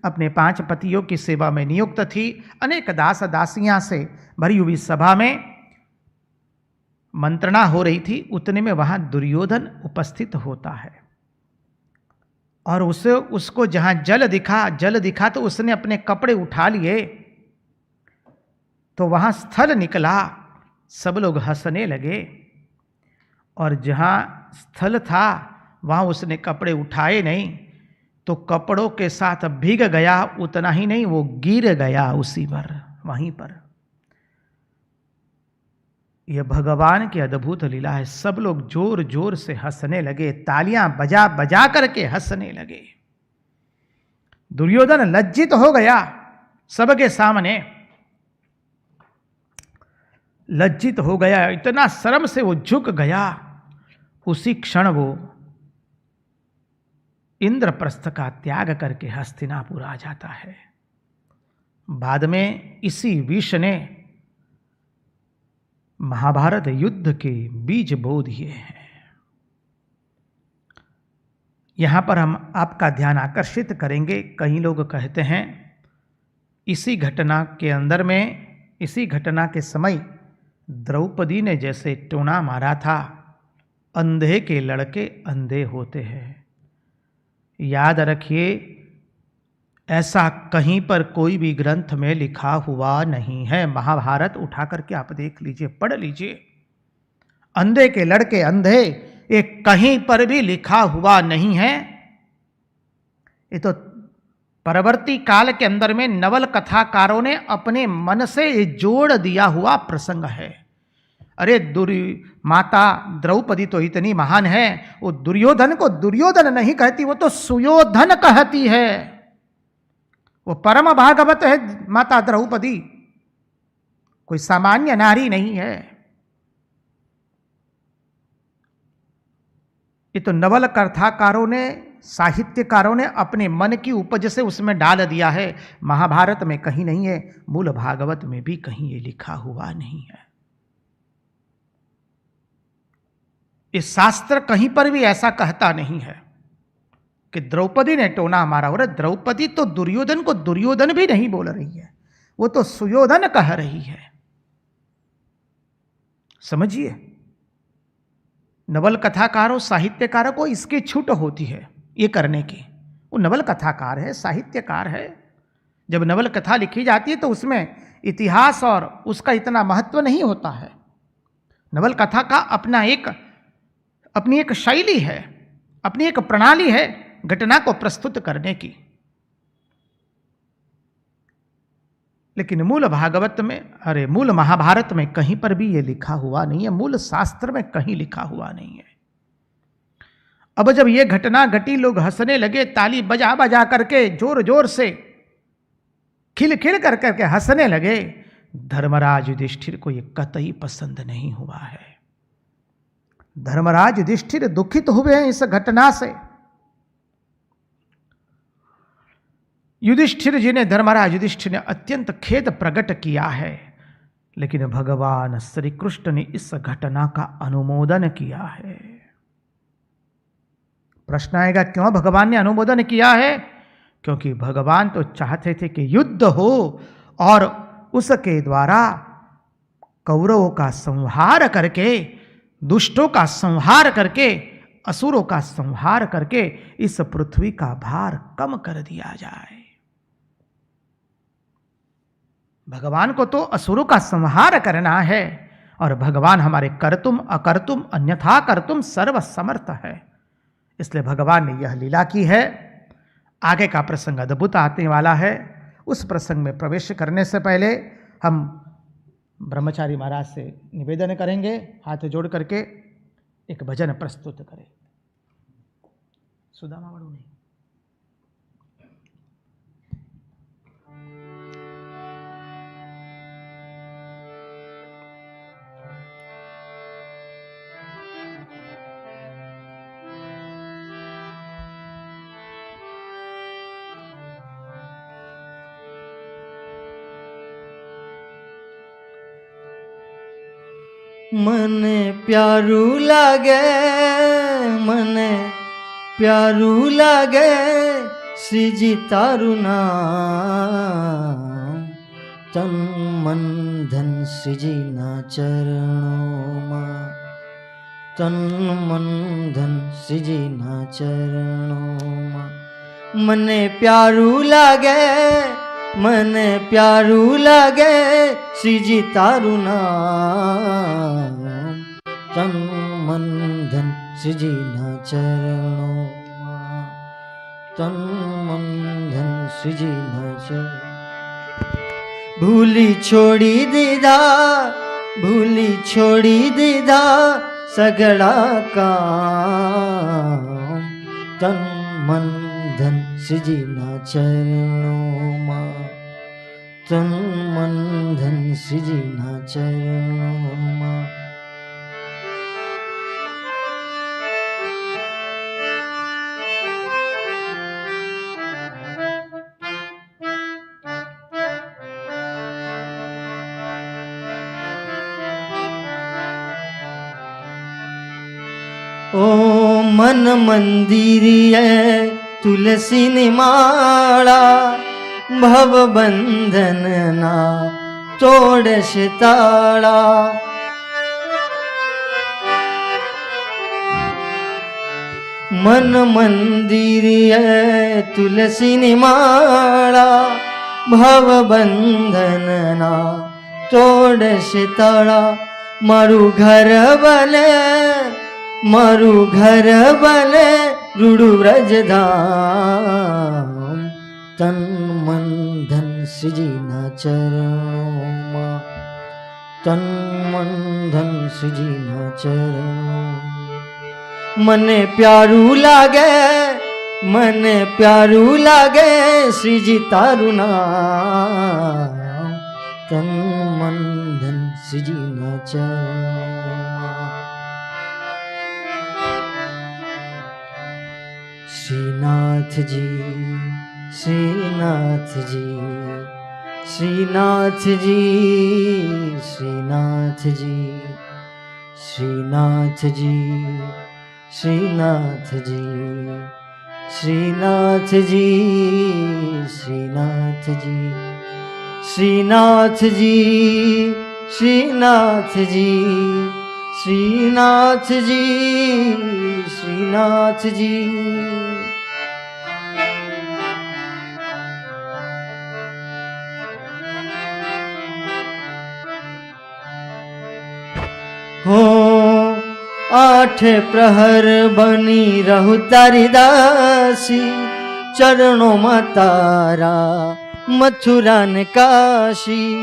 अपने 5 पतियों की सेवा में नियुक्त थी। अनेक दास दासियां से भरी हुई सभा में मंत्रणा हो रही थी। उतने में वहां दुर्योधन उपस्थित होता है और उसको जहां जल दिखा तो उसने अपने कपड़े उठा लिए, तो वहां स्थल निकला। सब लोग हंसने लगे और जहां स्थल था वहां उसने कपड़े उठाए नहीं, तो कपड़ों के साथ भीग गया। उतना ही नहीं, वो गिर गया उसी पर, वहीं पर। यह भगवान की अद्भुत लीला है। सब लोग जोर जोर से हंसने लगे, तालियां बजा बजा करके हंसने लगे। दुर्योधन लज्जित हो गया, सबके सामने लज्जित हो गया, इतना शर्म से वो झुक गया। उसी क्षण वो इंद्रप्रस्थ का त्याग करके हस्तिनापुर आ जाता है। बाद में इसी विष ने महाभारत युद्ध के बीज बो दिए हैं। यहां पर हम आपका ध्यान आकर्षित करेंगे। कई लोग कहते हैं इसी घटना के अंदर में, इसी घटना के समय द्रौपदी ने जैसे टोना मारा था, अंधे के लड़के अंधे होते हैं। याद रखिए, ऐसा कहीं पर कोई भी ग्रंथ में लिखा हुआ नहीं है। महाभारत उठा करके आप देख लीजिए, पढ़ लीजिए। अंधे के लड़के अंधे, ये कहीं पर भी लिखा हुआ नहीं है। ये तो परवर्ती काल के अंदर में नवल कथाकारों ने अपने मन से जोड़ दिया हुआ प्रसंग है। अरे माता द्रौपदी तो इतनी महान है, वो दुर्योधन को दुर्योधन नहीं कहती, वो तो सुयोधन कहती है। वो परम भागवत है माता द्रौपदी, कोई सामान्य नारी नहीं है। ये तो नवल कथाकारों ने, साहित्यकारों ने अपने मन की उपज से उसमें डाल दिया है। महाभारत में कहीं नहीं है, मूल भागवत में भी कहीं ये लिखा हुआ नहीं है। इस शास्त्र कहीं पर भी ऐसा कहता नहीं है कि द्रौपदी ने टोना मारा। और द्रौपदी तो दुर्योधन को दुर्योधन भी नहीं बोल रही है, वो तो सुयोधन कह रही है। समझिए, नवल कथाकारों, साहित्यकारों को इसकी छूट होती है ये करने की। वो नवल कथाकार है, साहित्यकार है। जब नवल कथा लिखी जाती है तो उसमें इतिहास और उसका इतना महत्व नहीं होता है। नवल कथा का अपनी एक शैली है, अपनी एक प्रणाली है घटना को प्रस्तुत करने की। लेकिन मूल भागवत में, मूल महाभारत में कहीं पर भी ये लिखा हुआ नहीं है, मूल शास्त्र में कहीं लिखा हुआ नहीं है। अब जब ये घटना घटी, लोग हंसने लगे, ताली बजा बजा करके, जोर जोर से खिल खिल कर करके हंसने लगे। धर्मराज युधिष्ठिर को ये कतई पसंद नहीं हुआ है। धर्मराज युधिष्ठिर दुखित हुए हैं इस घटना से। युधिष्ठिर जी ने, धर्मराज युधिष्ठिर ने अत्यंत खेद प्रकट किया है। लेकिन भगवान श्री कृष्ण ने इस घटना का अनुमोदन किया है। प्रश्न आएगा, क्यों भगवान ने अनुमोदन किया है? क्योंकि भगवान तो चाहते थे कि युद्ध हो और उसके द्वारा कौरवों का संहार करके, दुष्टों का संहार करके, असुरों का संहार करके इस पृथ्वी का भार कम कर दिया जाए। भगवान को तो असुरों का संहार करना है, और भगवान हमारे कर्तुम अकर्तुम अन्यथा कर्तुम सर्व समर्थ है। इसलिए भगवान ने यह लीला की है। आगे का प्रसंग अद्भुत आने वाला है। उस प्रसंग में प्रवेश करने से पहले हम ब्रह्मचारी महाराज से निवेदन करेंगे, हाथ जोड़ करके एक भजन प्रस्तुत करें। सुदामा बड़ू नहीं। મને પ્યારું લાગે, મને પ્યારું લાગે શ્રીજી તારું નામ. તન મન ધન શ્રીજીના ચરણોમાં, તન મન ધન શ્રીજીના ચરણોમાં. મને પ્યારું લાગે, મને પ્યારું લાગે શ્રીજી તારું નામ. તન મન ધન શ્રીજીના ચરણોમાં, તન મન ધન શ્રીજીના ચરણ. ભૂલી છોડી દીધા, ભૂલી છોડી દીધા સગળા કામ. તન મન ધન શ્રીજીના ચરણોમાં, તન મન ધન શ્રીજીના ચરણોમાં. ઓ મન મંદિરીએ તુલસીની માળા, ભવ બંધનના તોડશે તાળા. મન મંદિરીએ તુલસીની માળા, ભવ બંધનના તોડશે તાળા. મારું ઘર બને, મારું ઘર બને રૂડું વ્રજધામ. તન મન ધન શ્રીજીના ચરણોમાં, તન મન ધન શ્રીજીના ચરણોમાં. મને પ્યારું લાગે, મને પ્યારું લાગે શ્રીજી તારું નામ. તન મન ધન શ્રીજીના ચરણોમાં. શ્રીનાથજી, શ્રીનાથજી, શ્રીનાથજી, શ્રીનાથજી, શ્રીનાથજી, શ્રીનાથજી, શ્રીનાથજી, શ્રીનાથજી, શ્રીનાથજી, શ્રીનાથજી, શ્રીનાથજી, શ્રીનાથજી. હો આઠે પ્રહર બની રહું તારી દાસી, ચરણોમાં તારા મથુરા ને કાશી.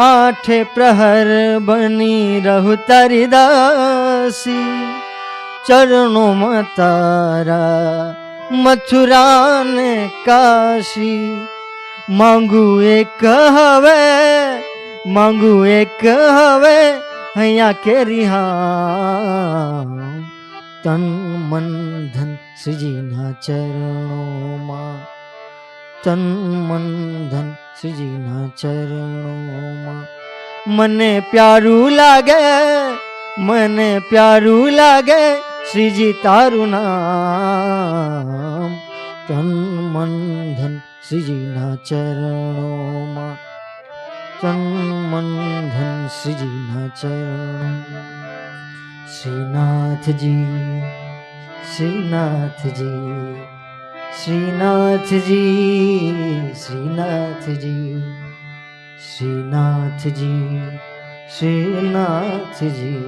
આઠે પ્રહર બની રહું તારી દાસી, ચરણોમાં તારા મથુરા ને કાશી. માંગુ એક હવે, માંગુ એક હવે અહીંયા કેરી હા. તન મન ધન શ્રીજીના ચરણોમાં, તન મન ધન શ્રીજીના ચરણોમાં. મને પ્યારું લાગે, મને પ્યારું લાગે શ્રીજી તારું નામ. તન મન ધન શ્રીજીના ચરણોમાં, તન મન ધન શ્રીજીના ચરણોમાં. શ્રીનાથજી, શ્રીનાથજી, શ્રીનાથજી, શ્રીનાથજી, શ્રીનાથજી, શ્રીનાથજી,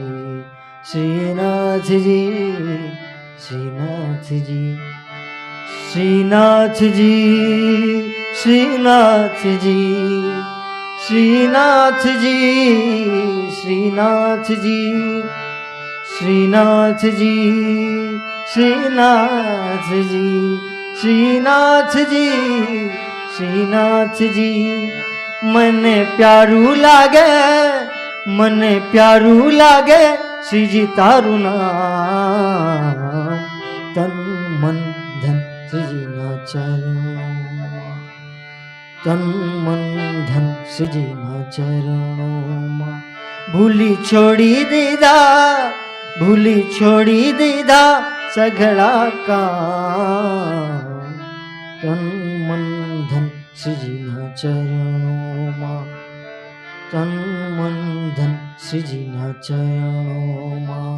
શ્રીનાથજી, શ્રીનાથજી, શ્રીનાથજી, શ્રીનાથજી, શ્રીનાથજી, શ્રીનાથજી, શ્રીનાથજી, શ્રીનાથજી, શ્રીનાથજી, શ્રીનાથજી. મને પ્યારું લાગે, મને પ્યારું લાગે શ્રીજી તારું નામ. તન મન ધન શ્રીજીના ચરણોમાં, तन मन धन सजना चरणों मां भूली छोड़ी दीदा सगड़ा का तन मन धन सजना चरणों मां तन मन धन सजना चरणों मां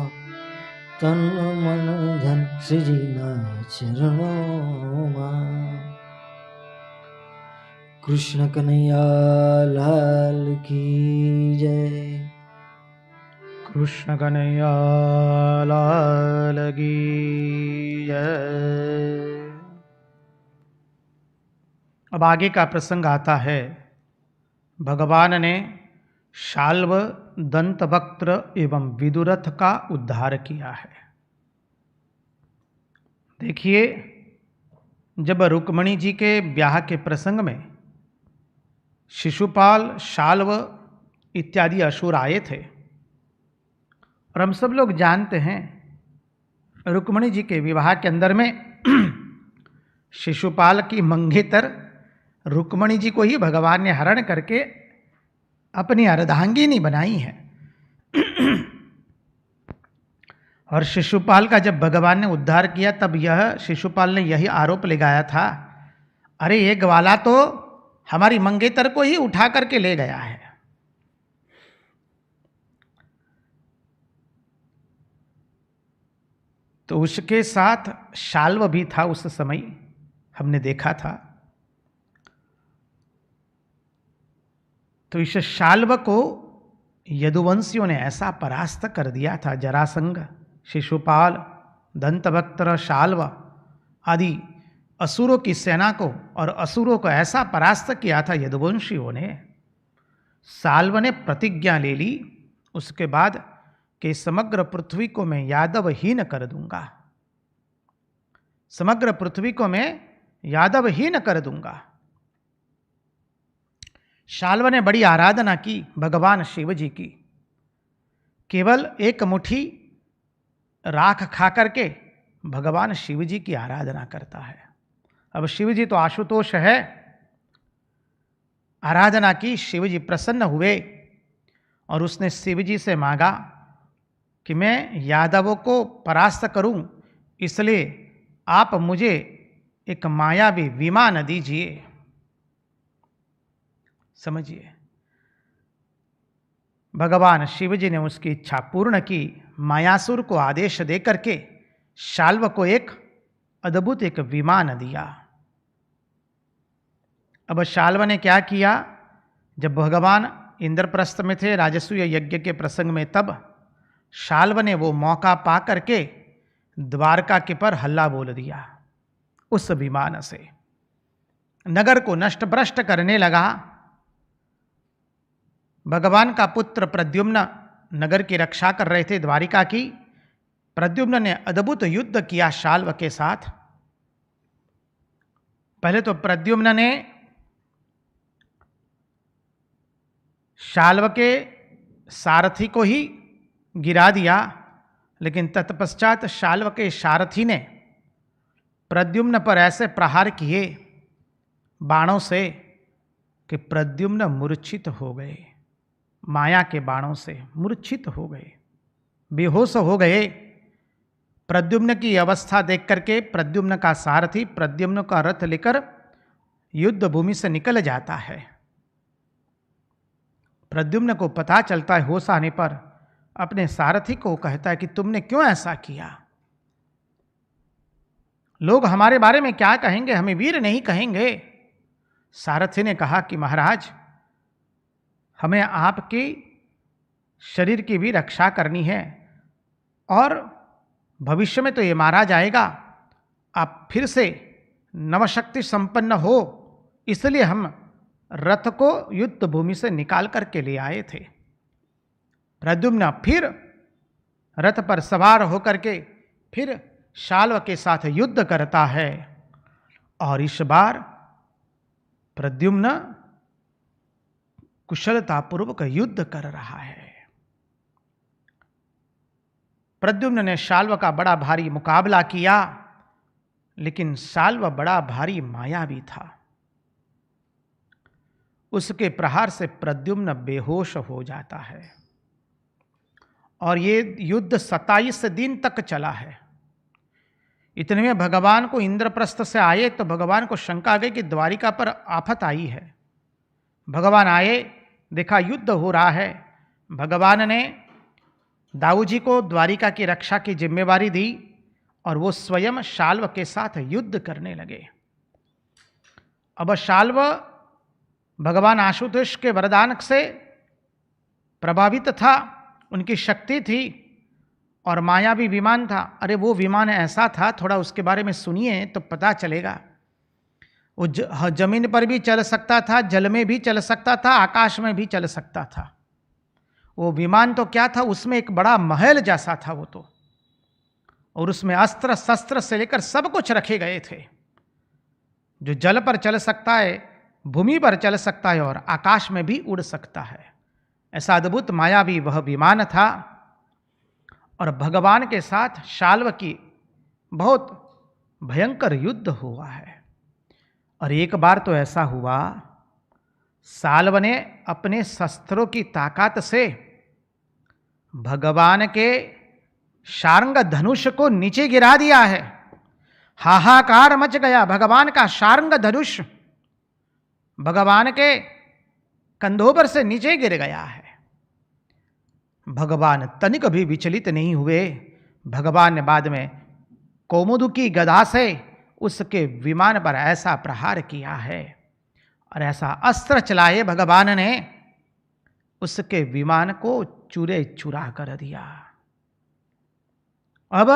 तन मन धन सजना चरणों मां। कृष्ण कन्हैया लाल की जय। कृष्ण कन्हैया लाल की जय। अब आगे का प्रसंग आता है। भगवान ने शाल्व, दंतवक्त्र एवं विदुरथ का उद्धार किया है। देखिए, जब रुक्मणी जी के ब्याह के प्रसंग में शिशुपाल, शाल्व इत्यादि असुर आए थे, और हम सब लोग जानते हैं रुक्मणी जी के विवाह के अंदर में शिशुपाल की मंगेतर रुक्मणी जी को ही भगवान ने हरण करके अपनी अर्धांगिनी बनाई है। और शिशुपाल का जब भगवान ने उद्धार किया तब यह शिशुपाल ने यही आरोप लगाया था, अरे ये ग्वाला तो हमारी मंगेतर को ही उठा करके ले गया है। तो उसके साथ शाल्व भी था, उस समय हमने देखा था। तो इस शाल्व को यदुवंशियों ने ऐसा परास्त कर दिया था। जरासंग, शिशुपाल, दंतवक्त्र, शाल्व आदि असुरों की सेना को और असुरों को ऐसा परास्त किया था यदुवंशियों ने। शाल्व ने प्रतिज्ञा ले ली उसके बाद कि समग्र पृथ्वी को मैं यादवहीन कर दूंगा, समग्र पृथ्वी को मैं यादवहीन कर दूंगा। शाल्व ने बड़ी आराधना की भगवान शिव जी की। केवल एक मुट्ठी राख खा करके भगवान शिव जी की आराधना करता है। अब शिव जी तो आशुतोष है, आराधना की, शिव जी प्रसन्न हुए और उसने शिव जी से मांगा कि मैं यादवों को परास्त करूं, इसलिए आप मुझे एक मायावी विमान दीजिए। समझिए, भगवान शिव जी ने उसकी इच्छा पूर्ण की। मायासुर को आदेश दे करके शाल्व को एक अद्भुत एक विमान दिया। अब शाल्व ने क्या किया, जब भगवान इंद्रप्रस्थ में थे राजसूय यज्ञ के प्रसंग में, तब शाल्व ने वो मौका पा करके द्वारका के पर हल्ला बोल दिया। उस विमान से नगर को नष्ट भ्रष्ट करने लगा। भगवान का पुत्र प्रद्युम्न नगर की रक्षा कर रहे थे, द्वारिका की। प्रद्युम्न ने अद्भुत युद्ध किया शाल्व के साथ। पहले तो प्रद्युम्न ने शाल्व के सारथी को ही गिरा दिया, लेकिन तत्पश्चात शाल्व के सारथी ने प्रद्युम्न पर ऐसे प्रहार किए बाणों से कि प्रद्युम्न मूर्छित हो गए। माया के बाणों से मूर्छित हो गए, बेहोश हो गए। प्रद्युम्न की अवस्था देख करके प्रद्युम्न का सारथी प्रद्युम्न का रथ लेकर युद्ध भूमि से निकल जाता है। प्रद्युम्न को पता चलता है, होश आने पर अपने सारथी को कहता है कि तुमने क्यों ऐसा किया, लोग हमारे बारे में क्या कहेंगे, हमें वीर नहीं कहेंगे। सारथी ने कहा कि महाराज, हमें आपके शरीर की भी रक्षा करनी है और भविष्य में तो ये मारा जाएगा, आप फिर से नवशक्ति संपन्न हो, इसलिए हम रथ को युद्ध भूमि से निकाल करके ले आए थे। प्रद्युम्न फिर रथ पर सवार होकर के फिर शाल्व के साथ युद्ध करता है और इस बार प्रद्युम्न कुशलतापूर्वक युद्ध कर रहा है। प्रद्युम्न ने शाल्व का बड़ा भारी मुकाबला किया, लेकिन शाल्व बड़ा भारी मायावी था। उसके प्रहार से प्रद्युम्न बेहोश हो जाता है। और ये युद्ध 27 दिन तक चला है। इतने में भगवान को इंद्रप्रस्थ से आए तो भगवान को शंका आ गई कि द्वारिका पर आफत आई है। भगवान आए, देखा युद्ध हो रहा है। भगवान ने दाऊद जी को द्वारिका की रक्षा की जिम्मेवारी दी और वो स्वयं शाल्व के साथ युद्ध करने लगे। अब शाल्व भगवान आशुतोष के वरदान से प्रभावित था, उनकी शक्ति थी और मायावी विमान था। अरे वो विमान ऐसा था, थोड़ा उसके बारे में सुनिए तो पता चलेगा। वो जमीन पर भी चल सकता था, जल में भी चल सकता था, आकाश में भी चल सकता था। वो विमान तो क्या था, उसमें एक बड़ा महल जैसा था वो तो, और उसमें अस्त्र शस्त्र से लेकर सब कुछ रखे गए थे। जो जल पर चल सकता है, भूमि पर चल सकता है और आकाश में भी उड़ सकता है। ऐसा अद्भुत मायावी वह विमान था। और भगवान के साथ शाल्व की बहुत भयंकर युद्ध हुआ है। और एक बार तो ऐसा हुआ, शाल्व ने अपने शस्त्रों की ताकत से भगवान के शार्ंग धनुष को नीचे गिरा दिया है। हाहाकार मच गया। भगवान का शार्ंग धनुष भगवान के कंधों पर से नीचे गिर गया है। भगवान तनिक भी विचलित नहीं हुए। भगवान ने बाद में कौमुदकी गदा से उसके विमान पर ऐसा प्रहार किया है और ऐसा अस्त्र चलाए भगवान ने, उसके विमान को चूरे चूरा कर दिया। अब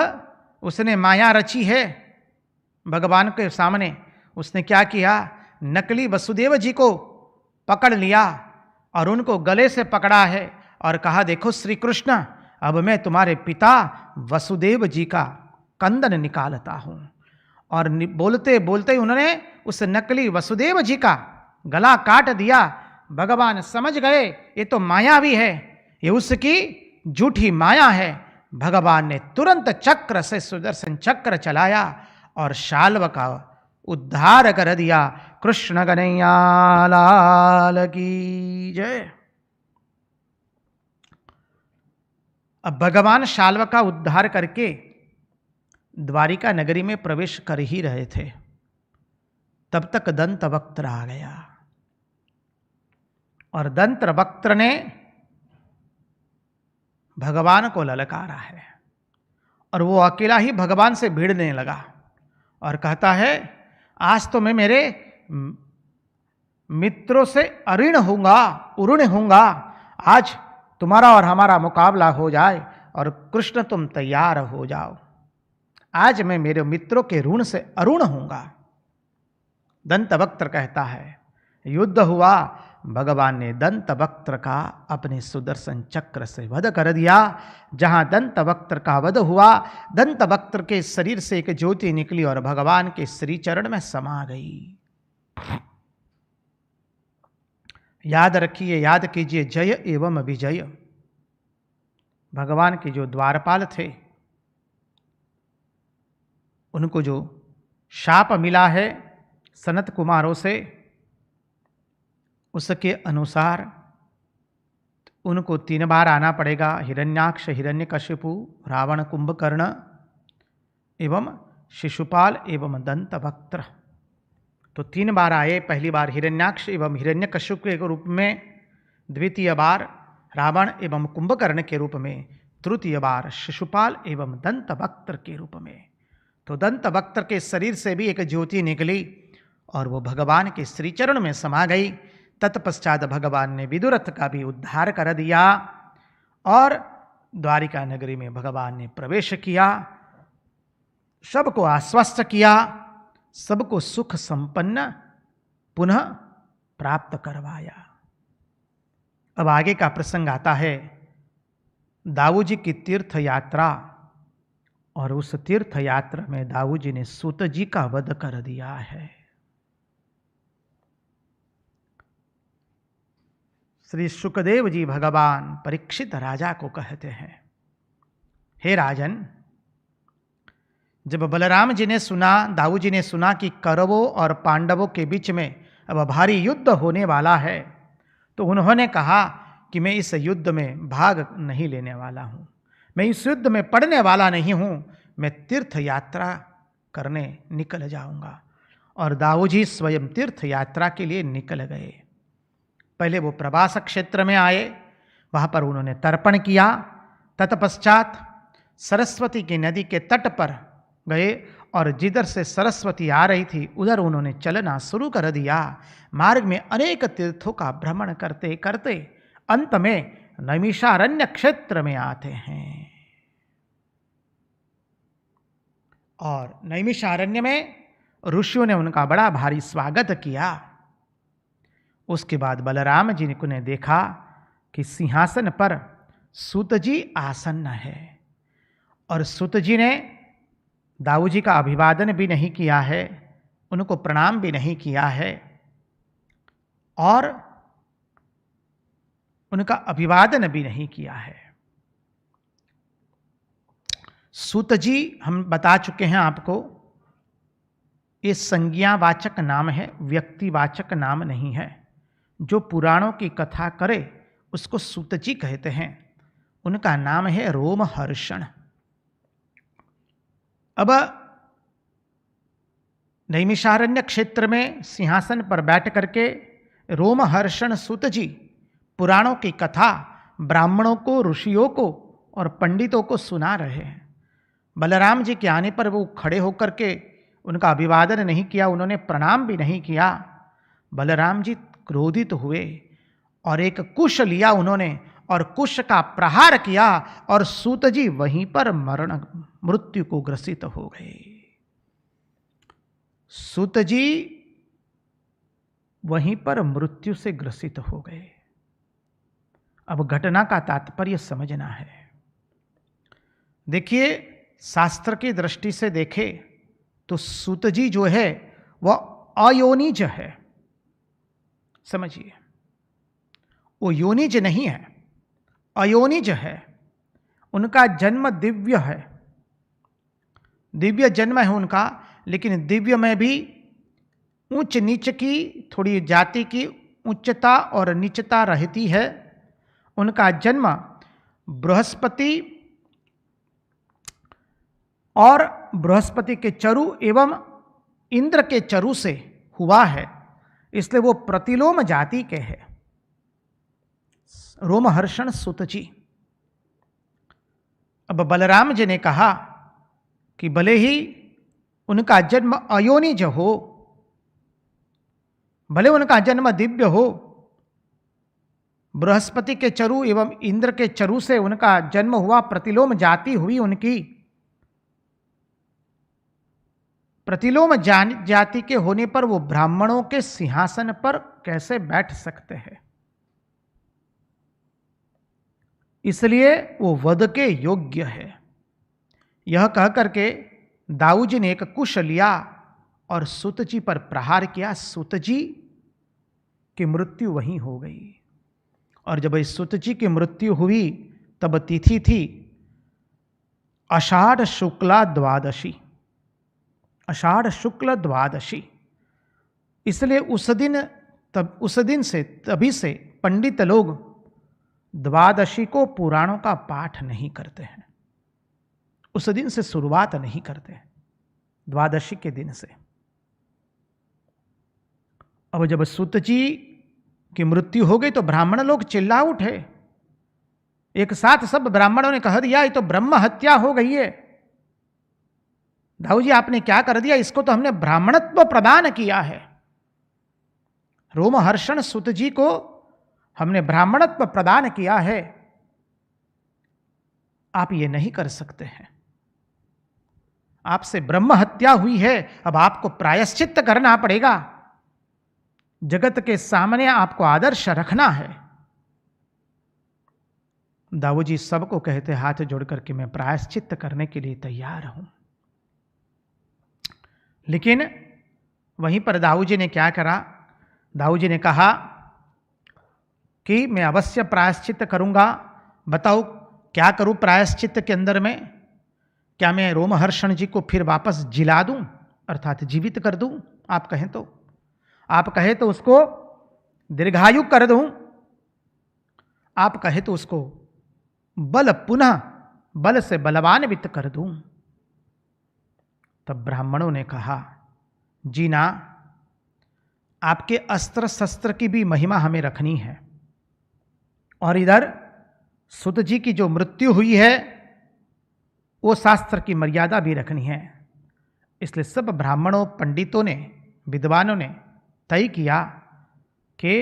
उसने माया रची है भगवान के सामने। उसने क्या किया, नकली वसुदेव जी को पकड़ लिया और उनको गले से पकड़ा है और कहा, देखो श्री कृष्ण, अब मैं तुम्हारे पिता वसुदेव जी का कंदन निकालता हूं। और बोलते बोलते उन्होंने उस नकली वसुदेव जी का गला काट दिया। भगवान समझ गए ये तो माया भी है, ये उसकी झूठी माया है। भगवान ने तुरंत चक्र से सुदर्शन चक्र चलाया और शाल्व का उद्धार कर दिया। कृष्ण कन्हैया लाल की जय। अब भगवान शाल्व का उद्धार करके द्वारिका नगरी में प्रवेश कर ही रहे थे, तब तक दंतवक्त्र आ गया। और दंतवक्त्र ने भगवान को ललकारा है और वो अकेला ही भगवान से भिड़ने लगा और कहता है, आज तो मैं मेरे मित्रों से अऋण होऊंगा। आज तुम्हारा और हमारा मुकाबला हो जाए और कृष्ण तुम तैयार हो जाओ। आज मैं मेरे मित्रों के ऋण से अरुण होऊंगा। दंतवक्त्र कहता है, युद्ध हुआ। भगवान ने दंतवक्त्र का अपने सुदर्शन चक्र से वध कर दिया। जहां दंतवक्त्र का वध हुआ, दंतवक्त्र के शरीर से एक ज्योति निकली और भगवान के श्री चरण में समा गई। याद रखिए, याद कीजिए, जय एवं विजय। भगवान के जो द्वारपाल थे, उनको जो शाप मिला है सनत कुमारों से, उसके अनुसार उनको 3 बार आना पड़ेगा। हिरण्याक्ष, हिरण्यकशिपु, रावण, कुंभकर्ण एवं शिशुपाल एवं दंतवक्त्र। तो 3 बार आए। पहली बार हिरण्याक्ष एवं हिरण्यकशिपु के रूप में, द्वितीय बार रावण एवं कुंभकर्ण के रूप में, तृतीय बार शिशुपाल एवं दंतवक्त्र के रूप में। तो दंतवक्त्र के शरीर से भी एक ज्योति निकली और वो भगवान के श्रीचरण में समा गई। तत्पश्चात भगवान ने विदुरथ का भी उद्धार कर दिया और द्वारिका नगरी में भगवान ने प्रवेश किया, सबको आश्वस्त किया, सबको सुख संपन्न पुनः प्राप्त करवाया। अब आगे का प्रसंग आता है दाऊद जी की तीर्थ यात्रा। और उस तीर्थ यात्रा में दाऊद जी ने सूत जी का वध कर दिया है। श्री सुखदेव जी भगवान परीक्षित राजा को कहते हैं, हे राजन, जब बलराम जी ने सुना, दाऊद जी ने सुना कि कौरवों और पांडवों के बीच में अब भारी युद्ध होने वाला है। तो उन्होंने कहा कि मैं इस युद्ध में भाग नहीं लेने वाला हूँ, मैं इस युद्ध में पड़ने वाला नहीं हूँ, मैं तीर्थ यात्रा करने निकल जाऊंगा। और दाऊजी स्वयं तीर्थ यात्रा के लिए निकल गए। पहले वो प्रवास क्षेत्र में आए, वहाँ पर उन्होंने तर्पण किया। तत्पश्चात सरस्वती की नदी के तट पर गए और जिधर से सरस्वती आ रही थी उधर उन्होंने चलना शुरू कर दिया। मार्ग में अनेक तीर्थों का भ्रमण करते करते अंत में नैमिषारण्य क्षेत्र में आते हैं। और नैमिषारण्य में ऋषियों ने उनका बड़ा भारी स्वागत किया। उसके बाद बलराम जी ने देखा कि सिंहासन पर सूत जी आसन्न है और सूत जी ने दाऊजी का अभिवादन भी नहीं किया है, उनको प्रणाम भी नहीं किया है और उनका अभिवादन भी नहीं किया है। सूत जी हम बता चुके हैं आपको, ये संज्ञावाचक नाम है, व्यक्तिवाचक नाम नहीं है। जो पुराणों की कथा करे उसको सूत जी कहते हैं। उनका नाम है रोमहर्षण। अब नैमिषारण्य क्षेत्र में सिंहासन पर बैठ करके रोमहर्षण सूत जी पुराणों की कथा ब्राह्मणों को, ऋषियों को और पंडितों को सुना रहे हैं। बलराम जी के आने पर वो खड़े होकर के उनका अभिवादन नहीं किया, उन्होंने प्रणाम भी नहीं किया। बलराम जी क्रोधित हुए और एक कुश लिया उन्होंने और कुश का प्रहार किया और सूत जी वहीं पर मृत्यु को ग्रसित हो गए। सूत जी वहीं पर मृत्यु से ग्रसित हो गए। अब घटना का तात्पर्य समझना है। देखिए, शास्त्र की दृष्टि से देखे तो सूत जी जो है वह अयोनिज है। समझिए, वो योनिज नहीं है, अयोनिज है। उनका जन्म दिव्य है, दिव्य जन्म है उनका, लेकिन दिव्य में भी ऊंच नीच की, थोड़ी जाति की उच्चता और नीचता रहती है। उनका जन्म बृहस्पति और बृहस्पति के चरु एवं इंद्र के चरु से हुआ है, इसलिए वो प्रतिलोम जाति के हैं। रोमहर्षण सूत जी। अब बलराम जी ने कहा कि भले ही उनका जन्म अयोनिज हो, भले उनका जन्म दिव्य हो, बृहस्पति के चरु एवं इंद्र के चरु से उनका जन्म हुआ, प्रतिलोम जाति हुई उनकी, प्रतिलोम जाति के होने पर वो ब्राह्मणों के सिंहासन पर कैसे बैठ सकते हैं? इसलिए वो वध के योग्य है। यह कह करके दाऊजी ने एक कुश लिया और सूत जी पर प्रहार किया। सूत जी की मृत्यु वहीं हो गई। और जब इस सूत जी की मृत्यु हुई तब तिथि थी आषाढ़ शुक्ला द्वादशी, आषाढ़ शुक्ल द्वादशी। इसलिए उस दिन से तभी से पंडित लोग द्वादशी को पुराणों का पाठ नहीं करते हैं, उस दिन से शुरुआत नहीं करते, द्वादशी के दिन से। अब जब सूत जी की मृत्यु हो गई तो ब्राह्मण लोग चिल्ला उठे। एक साथ सब ब्राह्मणों ने कह दिया, ये तो ब्रह्म हत्या हो गई है। दाऊजी आपने क्या कर दिया, इसको तो हमने ब्राह्मणत्व प्रदान किया है। रोमहर्षण सूत जी को हमने ब्राह्मणत्व प्रदान किया है, आप ये नहीं कर सकते हैं। आपसे ब्रह्म हत्या हुई है, अब आपको प्रायश्चित्त करना पड़ेगा। जगत के सामने आपको आदर्श रखना है। दाऊजी सबको कहते हाथ जोड़ करके मैं प्रायश्चित्त करने के लिए तैयार हूं। लेकिन वहीं पर दाऊजी ने क्या करा, दाऊजी ने कहा कि मैं अवश्य प्रायश्चित्त करूंगा। बताओ क्या करूं प्रायश्चित्त के अंदर में? क्या मैं रोमहर्षण जी को फिर वापस जिला दूं, अर्थात जीवित कर दूं? आप कहें तो आप कहे तो उसको दीर्घायु कर दूं, आप कहे तो उसको बल पुनः बल से बलवान्वित कर दूं। तब ब्राह्मणों ने कहा, जीना, आपके अस्त्र शस्त्र की भी महिमा हमें रखनी है, और इधर सुत जी की जो मृत्यु हुई है वो शास्त्र की मर्यादा भी रखनी है। इसलिए सब ब्राह्मणों, पंडितों ने, विद्वानों ने तय किया कि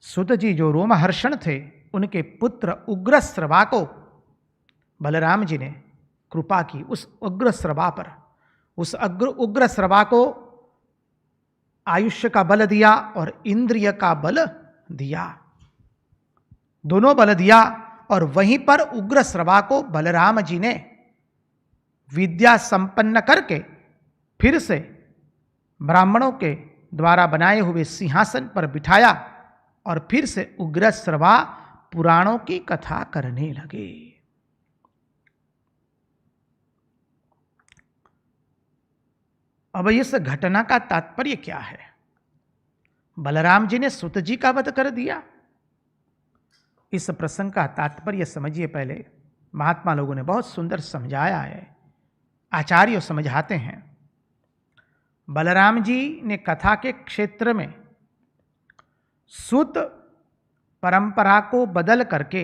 सुत जी जो रोमहर्षण थे, उनके पुत्र उग्रश्रवा को बलराम जी ने कृपा की। उस उग्रश्रवा पर, उस उग्रश्रवा को आयुष्य का बल दिया और इंद्रिय का बल दिया, दोनों बल दिया। और वहीं पर उग्रश्रवा को बलराम जी ने विद्या संपन्न करके फिर से ब्राह्मणों के द्वारा बनाए हुए सिंहासन पर बिठाया और फिर से उग्रश्रवा पुराणों की कथा करने लगे। अब इस घटना का तात्पर्य क्या है? बलराम जी ने सुत जी का वध कर दिया। इस प्रसंग का तात्पर्य समझिए। पहले महात्मा लोगों ने बहुत सुंदर समझाया है, आचार्य समझाते हैं। बलराम जी ने कथा के क्षेत्र में सुत परंपरा को बदल करके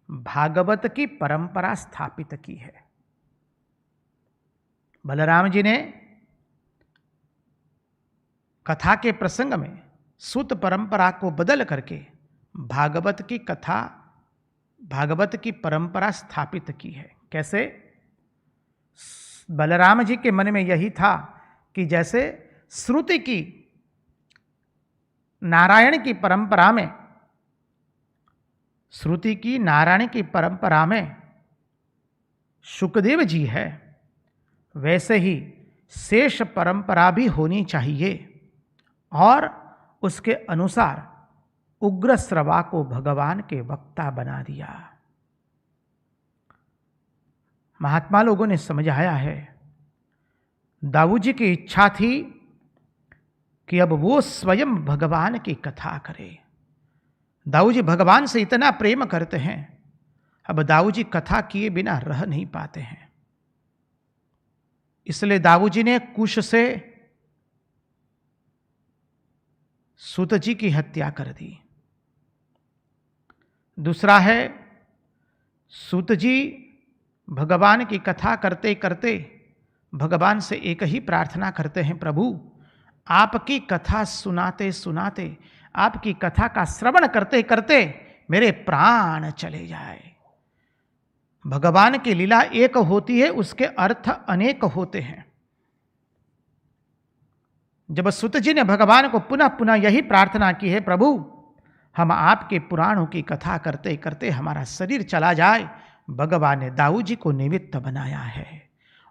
भागवत की परंपरा स्थापित की है। बलराम जी ने कथा के प्रसंग में सुत परंपरा को बदल करके भागवत की कथा, भागवत की परंपरा स्थापित की है। कैसे? बलराम जी के मन में यही था कि जैसे श्रुति की, नारायण की परंपरा में, श्रुति की नारायण की परंपरा में शुकदेव जी है, वैसे ही शेष परंपरा भी होनी चाहिए, और उसके अनुसार उग्रश्रवा को भगवान के वक्ता बना दिया। महात्मा लोगों ने समझाया है, दाऊ जी की इच्छा थी कि अब वो स्वयं भगवान की कथा करे। दाऊ जी भगवान से इतना प्रेम करते हैं, अब दाऊ जी कथा किए बिना रह नहीं पाते हैं। इसलिए दाऊ जी ने कुश से सुत जी की हत्या कर दी। दूसरा है, सुत जी भगवान की कथा करते करते भगवान से एक ही प्रार्थना करते हैं, प्रभु आपकी कथा सुनाते सुनाते, आपकी कथा का श्रवण करते करते मेरे प्राण चले जाए। भगवान की लीला एक होती है, उसके अर्थ अनेक होते हैं। जब सुत जी ने भगवान को पुनः पुनः यही प्रार्थना की है, प्रभु हम आपके पुराणों की कथा करते करते हमारा शरीर चला जाए, भगवान ने दाऊ जी को निमित्त बनाया है।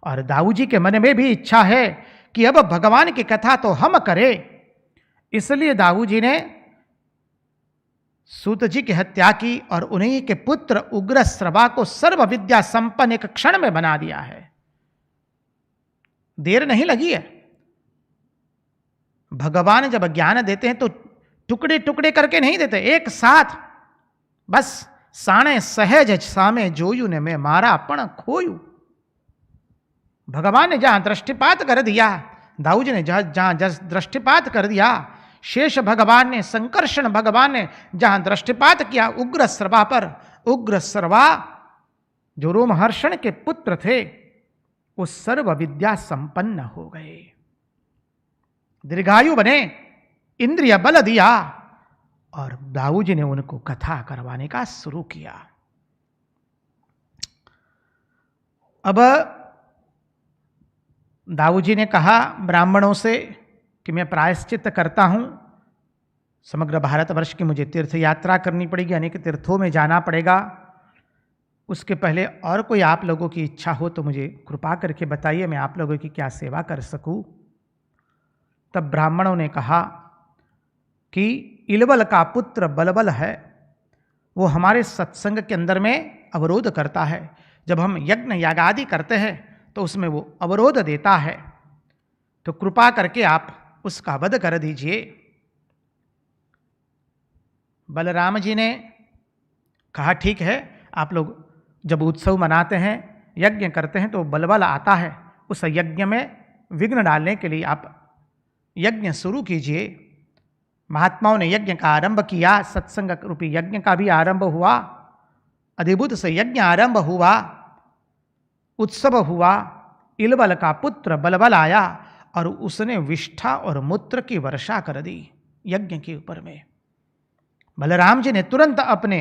और दाऊ जी के मन में भी इच्छा है कि अब भगवान की कथा तो हम करें। इसलिए दाऊ जी ने सूत जी की हत्या की और उन्हीं के पुत्र उग्रश्रवा को सर्व विद्या संपन्न एक क्षण में बना दिया है। देर नहीं लगी है। भगवान जब ज्ञान देते हैं तो टुकड़े टुकड़े करके नहीं देते, एक साथ बस साणे सहज सामे जोयू ने मैं मारा पण खोयू। भगवान ने जहां दृष्टिपात कर दिया, दाऊ जी ने जहां दृष्टिपात कर दिया, शेष भगवान ने, संकर्षण भगवान ने जहां दृष्टिपात किया उग्रश्रवा पर, उग्रश्रवा जो रोमहर्षण के पुत्र थे वो सर्व विद्या संपन्न हो गए, दीर्घायु बने, इंद्रिय बल दिया और दाऊ जी ने उनको कथा करवाने का शुरू किया। अब दाऊ जी ने कहा ब्राह्मणों से कि मैं प्रायश्चित करता हूं, समग्र भारतवर्ष की मुझे तीर्थ यात्रा करनी पड़ेगी, अनेक तीर्थों में जाना पड़ेगा। उसके पहले और कोई आप लोगों की इच्छा हो तो मुझे कृपा करके बताइए, मैं आप लोगों की क्या सेवा कर सकूं। तब ब्राह्मणों ने कहा कि इलबल का पुत्र बलबल है, वो हमारे सत्संग के अंदर में अवरोध करता है। जब हम यज्ञ यागादि करते हैं तो उसमें वो अवरोध देता है, तो कृपा करके आप उसका वध कर दीजिए। बलराम जी ने कहा ठीक है, आप लोग जब उत्सव मनाते हैं, यज्ञ करते हैं तो बलबल आता है, उस यज्ञ में विघ्न डालने के लिए आप यज्ञ शुरू कीजिए। महात्माओं ने यज्ञ का आरंभ किया, सत्संग रूपी यज्ञ का भी आरंभ हुआ, अधिभूत से यज्ञ आरंभ हुआ, उत्सव हुआ। इलबल का पुत्र बलबल आया और उसने विष्ठा और मूत्र की वर्षा कर दी यज्ञ के ऊपर में। बलराम जी ने तुरंत अपने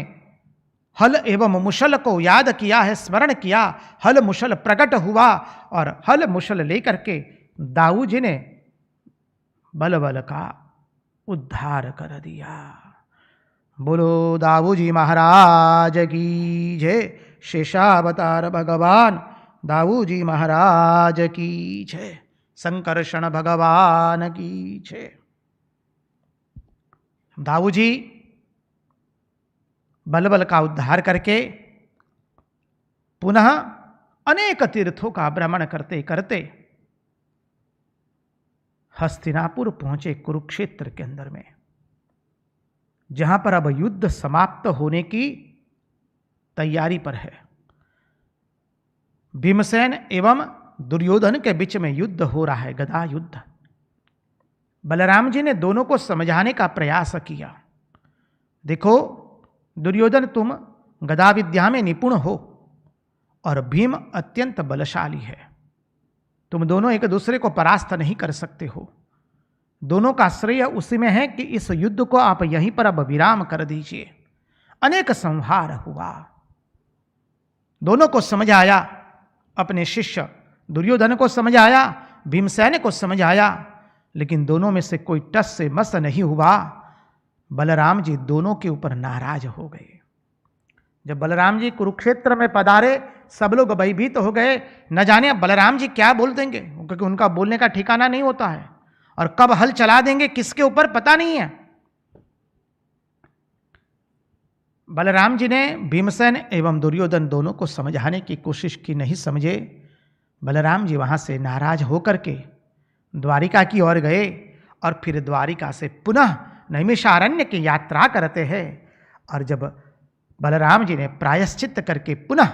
हल एवं मुशल को याद किया है, स्मरण किया। हल मुशल प्रकट हुआ और हल मुशल लेकर के दाऊ जी ने बलबल का उद्धार कर दिया। बोलो दाऊ जी महाराज की जय। शेषावतार भगवान दाऊ जी महाराज की जय। संकर्षण भगवान की जय। दाऊ जी बलबल का उद्धार करके पुनः अनेक तीर्थों का भ्रमण करते करते हस्तिनापुर पहुंचे, कुरुक्षेत्र के अंदर में, जहां पर अब युद्ध समाप्त होने की तैयारी पर है। भीमसेन एवं दुर्योधन के बीच में युद्ध हो रहा है, गदा युद्ध। बलराम जी ने दोनों को समझाने का प्रयास किया। देखो दुर्योधन, तुम गदा विद्या में निपुण हो और भीम अत्यंत बलशाली है। तुम दोनों एक दूसरे को परास्त नहीं कर सकते हो। दोनों का श्रेय उसी में है कि इस युद्ध को आप यहीं पर अब विराम कर दीजिए। अनेक संहार हुआ, दोनों को समझ आया, अपने शिष्य दुर्योधन को समझ आया, भीमसेन को समझ आया, लेकिन दोनों में से कोई टस से मस नहीं हुआ। बलराम जी दोनों के ऊपर नाराज हो गए। जब बलराम जी कुरुक्षेत्र में पधारे, सब लोग भयभीत हो गए। न जाने अब बलराम जी क्या बोल देंगे, क्योंकि उनका बोलने का ठिकाना नहीं होता है, और कब हल चला देंगे किसके ऊपर पता नहीं है। बलराम जी ने भीमसेन एवं दुर्योधन दोनों को समझाने की कोशिश की, नहीं समझे। बलराम जी वहां से नाराज होकर के द्वारिका की ओर गए और फिर द्वारिका से पुनः नैमिषारण्य की यात्रा करते हैं। और जब बलराम जी ने प्रायश्चित करके पुनः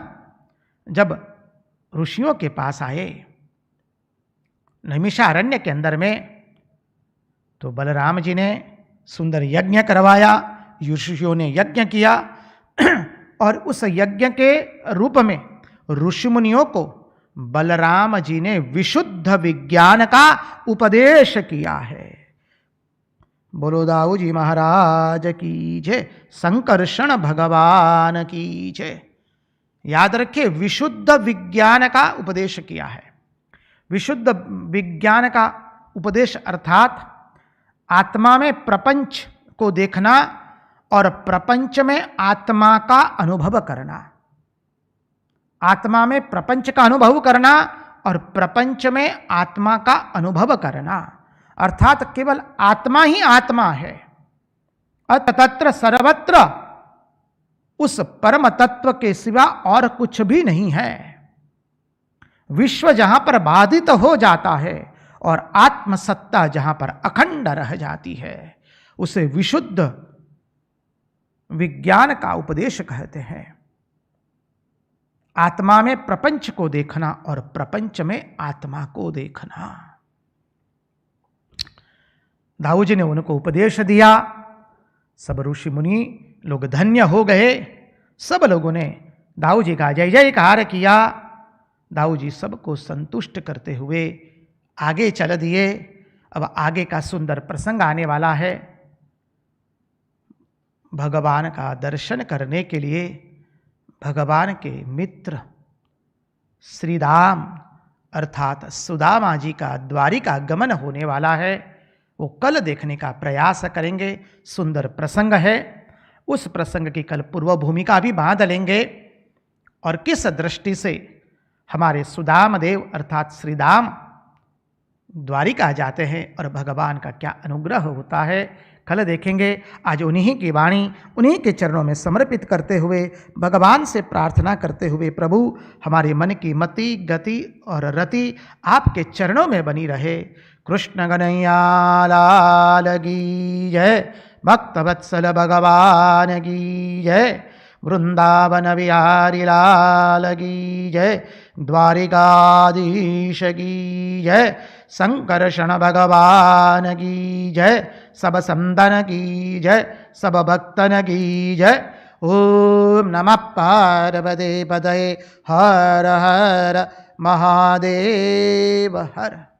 जब ऋषियों के पास आए नैमिषारण्य के अंदर में, तो बलराम जी ने सुंदर यज्ञ करवाया, ऋषियों ने यज्ञ किया और उस यज्ञ के रूप में ऋषि मुनियों को बलराम जी ने विशुद्ध विज्ञान का उपदेश किया है। बोलो दाऊ जी महाराज की जय। संकर्षण भगवान की जय। याद रखिए, विशुद्ध विज्ञान का उपदेश किया है। विशुद्ध विज्ञान का उपदेश अर्थात आत्मा में प्रपंच को देखना और प्रपंच में आत्मा का अनुभव करना। आत्मा में प्रपंच का अनुभव करना और प्रपंच में आत्मा का अनुभव करना, अर्थात केवल आत्मा ही आत्मा है, तत्र सर्वत्र उस परम तत्व के सिवा और कुछ भी नहीं है। विश्व जहां पर बाधित हो जाता है और आत्मसत्ता जहां पर अखंड रह जाती है, उसे विशुद्ध विज्ञान का उपदेश कहते हैं। आत्मा में प्रपंच को देखना और प्रपंच में आत्मा को देखना। दाऊ जी ने उनको उपदेश दिया। सब ऋषि मुनि लोग धन्य हो गए। सब लोगों ने दाऊ जी का जय जयकार किया। दाऊ जी सबको संतुष्ट करते हुए आगे चल दिए। अब आगे का सुंदर प्रसंग आने वाला है। भगवान का दर्शन करने के लिए भगवान के मित्र श्री राम अर्थात सुदामा जी का द्वारिका गमन होने वाला है। वो कल देखने का प्रयास करेंगे। सुंदर प्रसंग है। उस प्रसंग की कल पूर्व भूमिका भी बांध लेंगे और किस दृष्टि से हमारे सुदाम देव अर्थात श्री राम द्वारिका जाते हैं और भगवान का क्या अनुग्रह होता है, कल देखेंगे। आज उन्हीं की वाणी उन्हीं के चरणों में समर्पित करते हुए भगवान से प्रार्थना करते हुए, प्रभु हमारे मन की मति गति और रति आपके चरणों में बनी रहे। कृष्ण कन्हैया लाल की जय। भक्तवत्सल भगवान की जय। वृंदावन बिहारी लाल की जय। द्वारिकाधीश की जय। संकर्षण भगवान की जय। सब संतन की जय। सब भक्तन की जय। ओम नमः पार्वती पतये हर हर महादेव हर।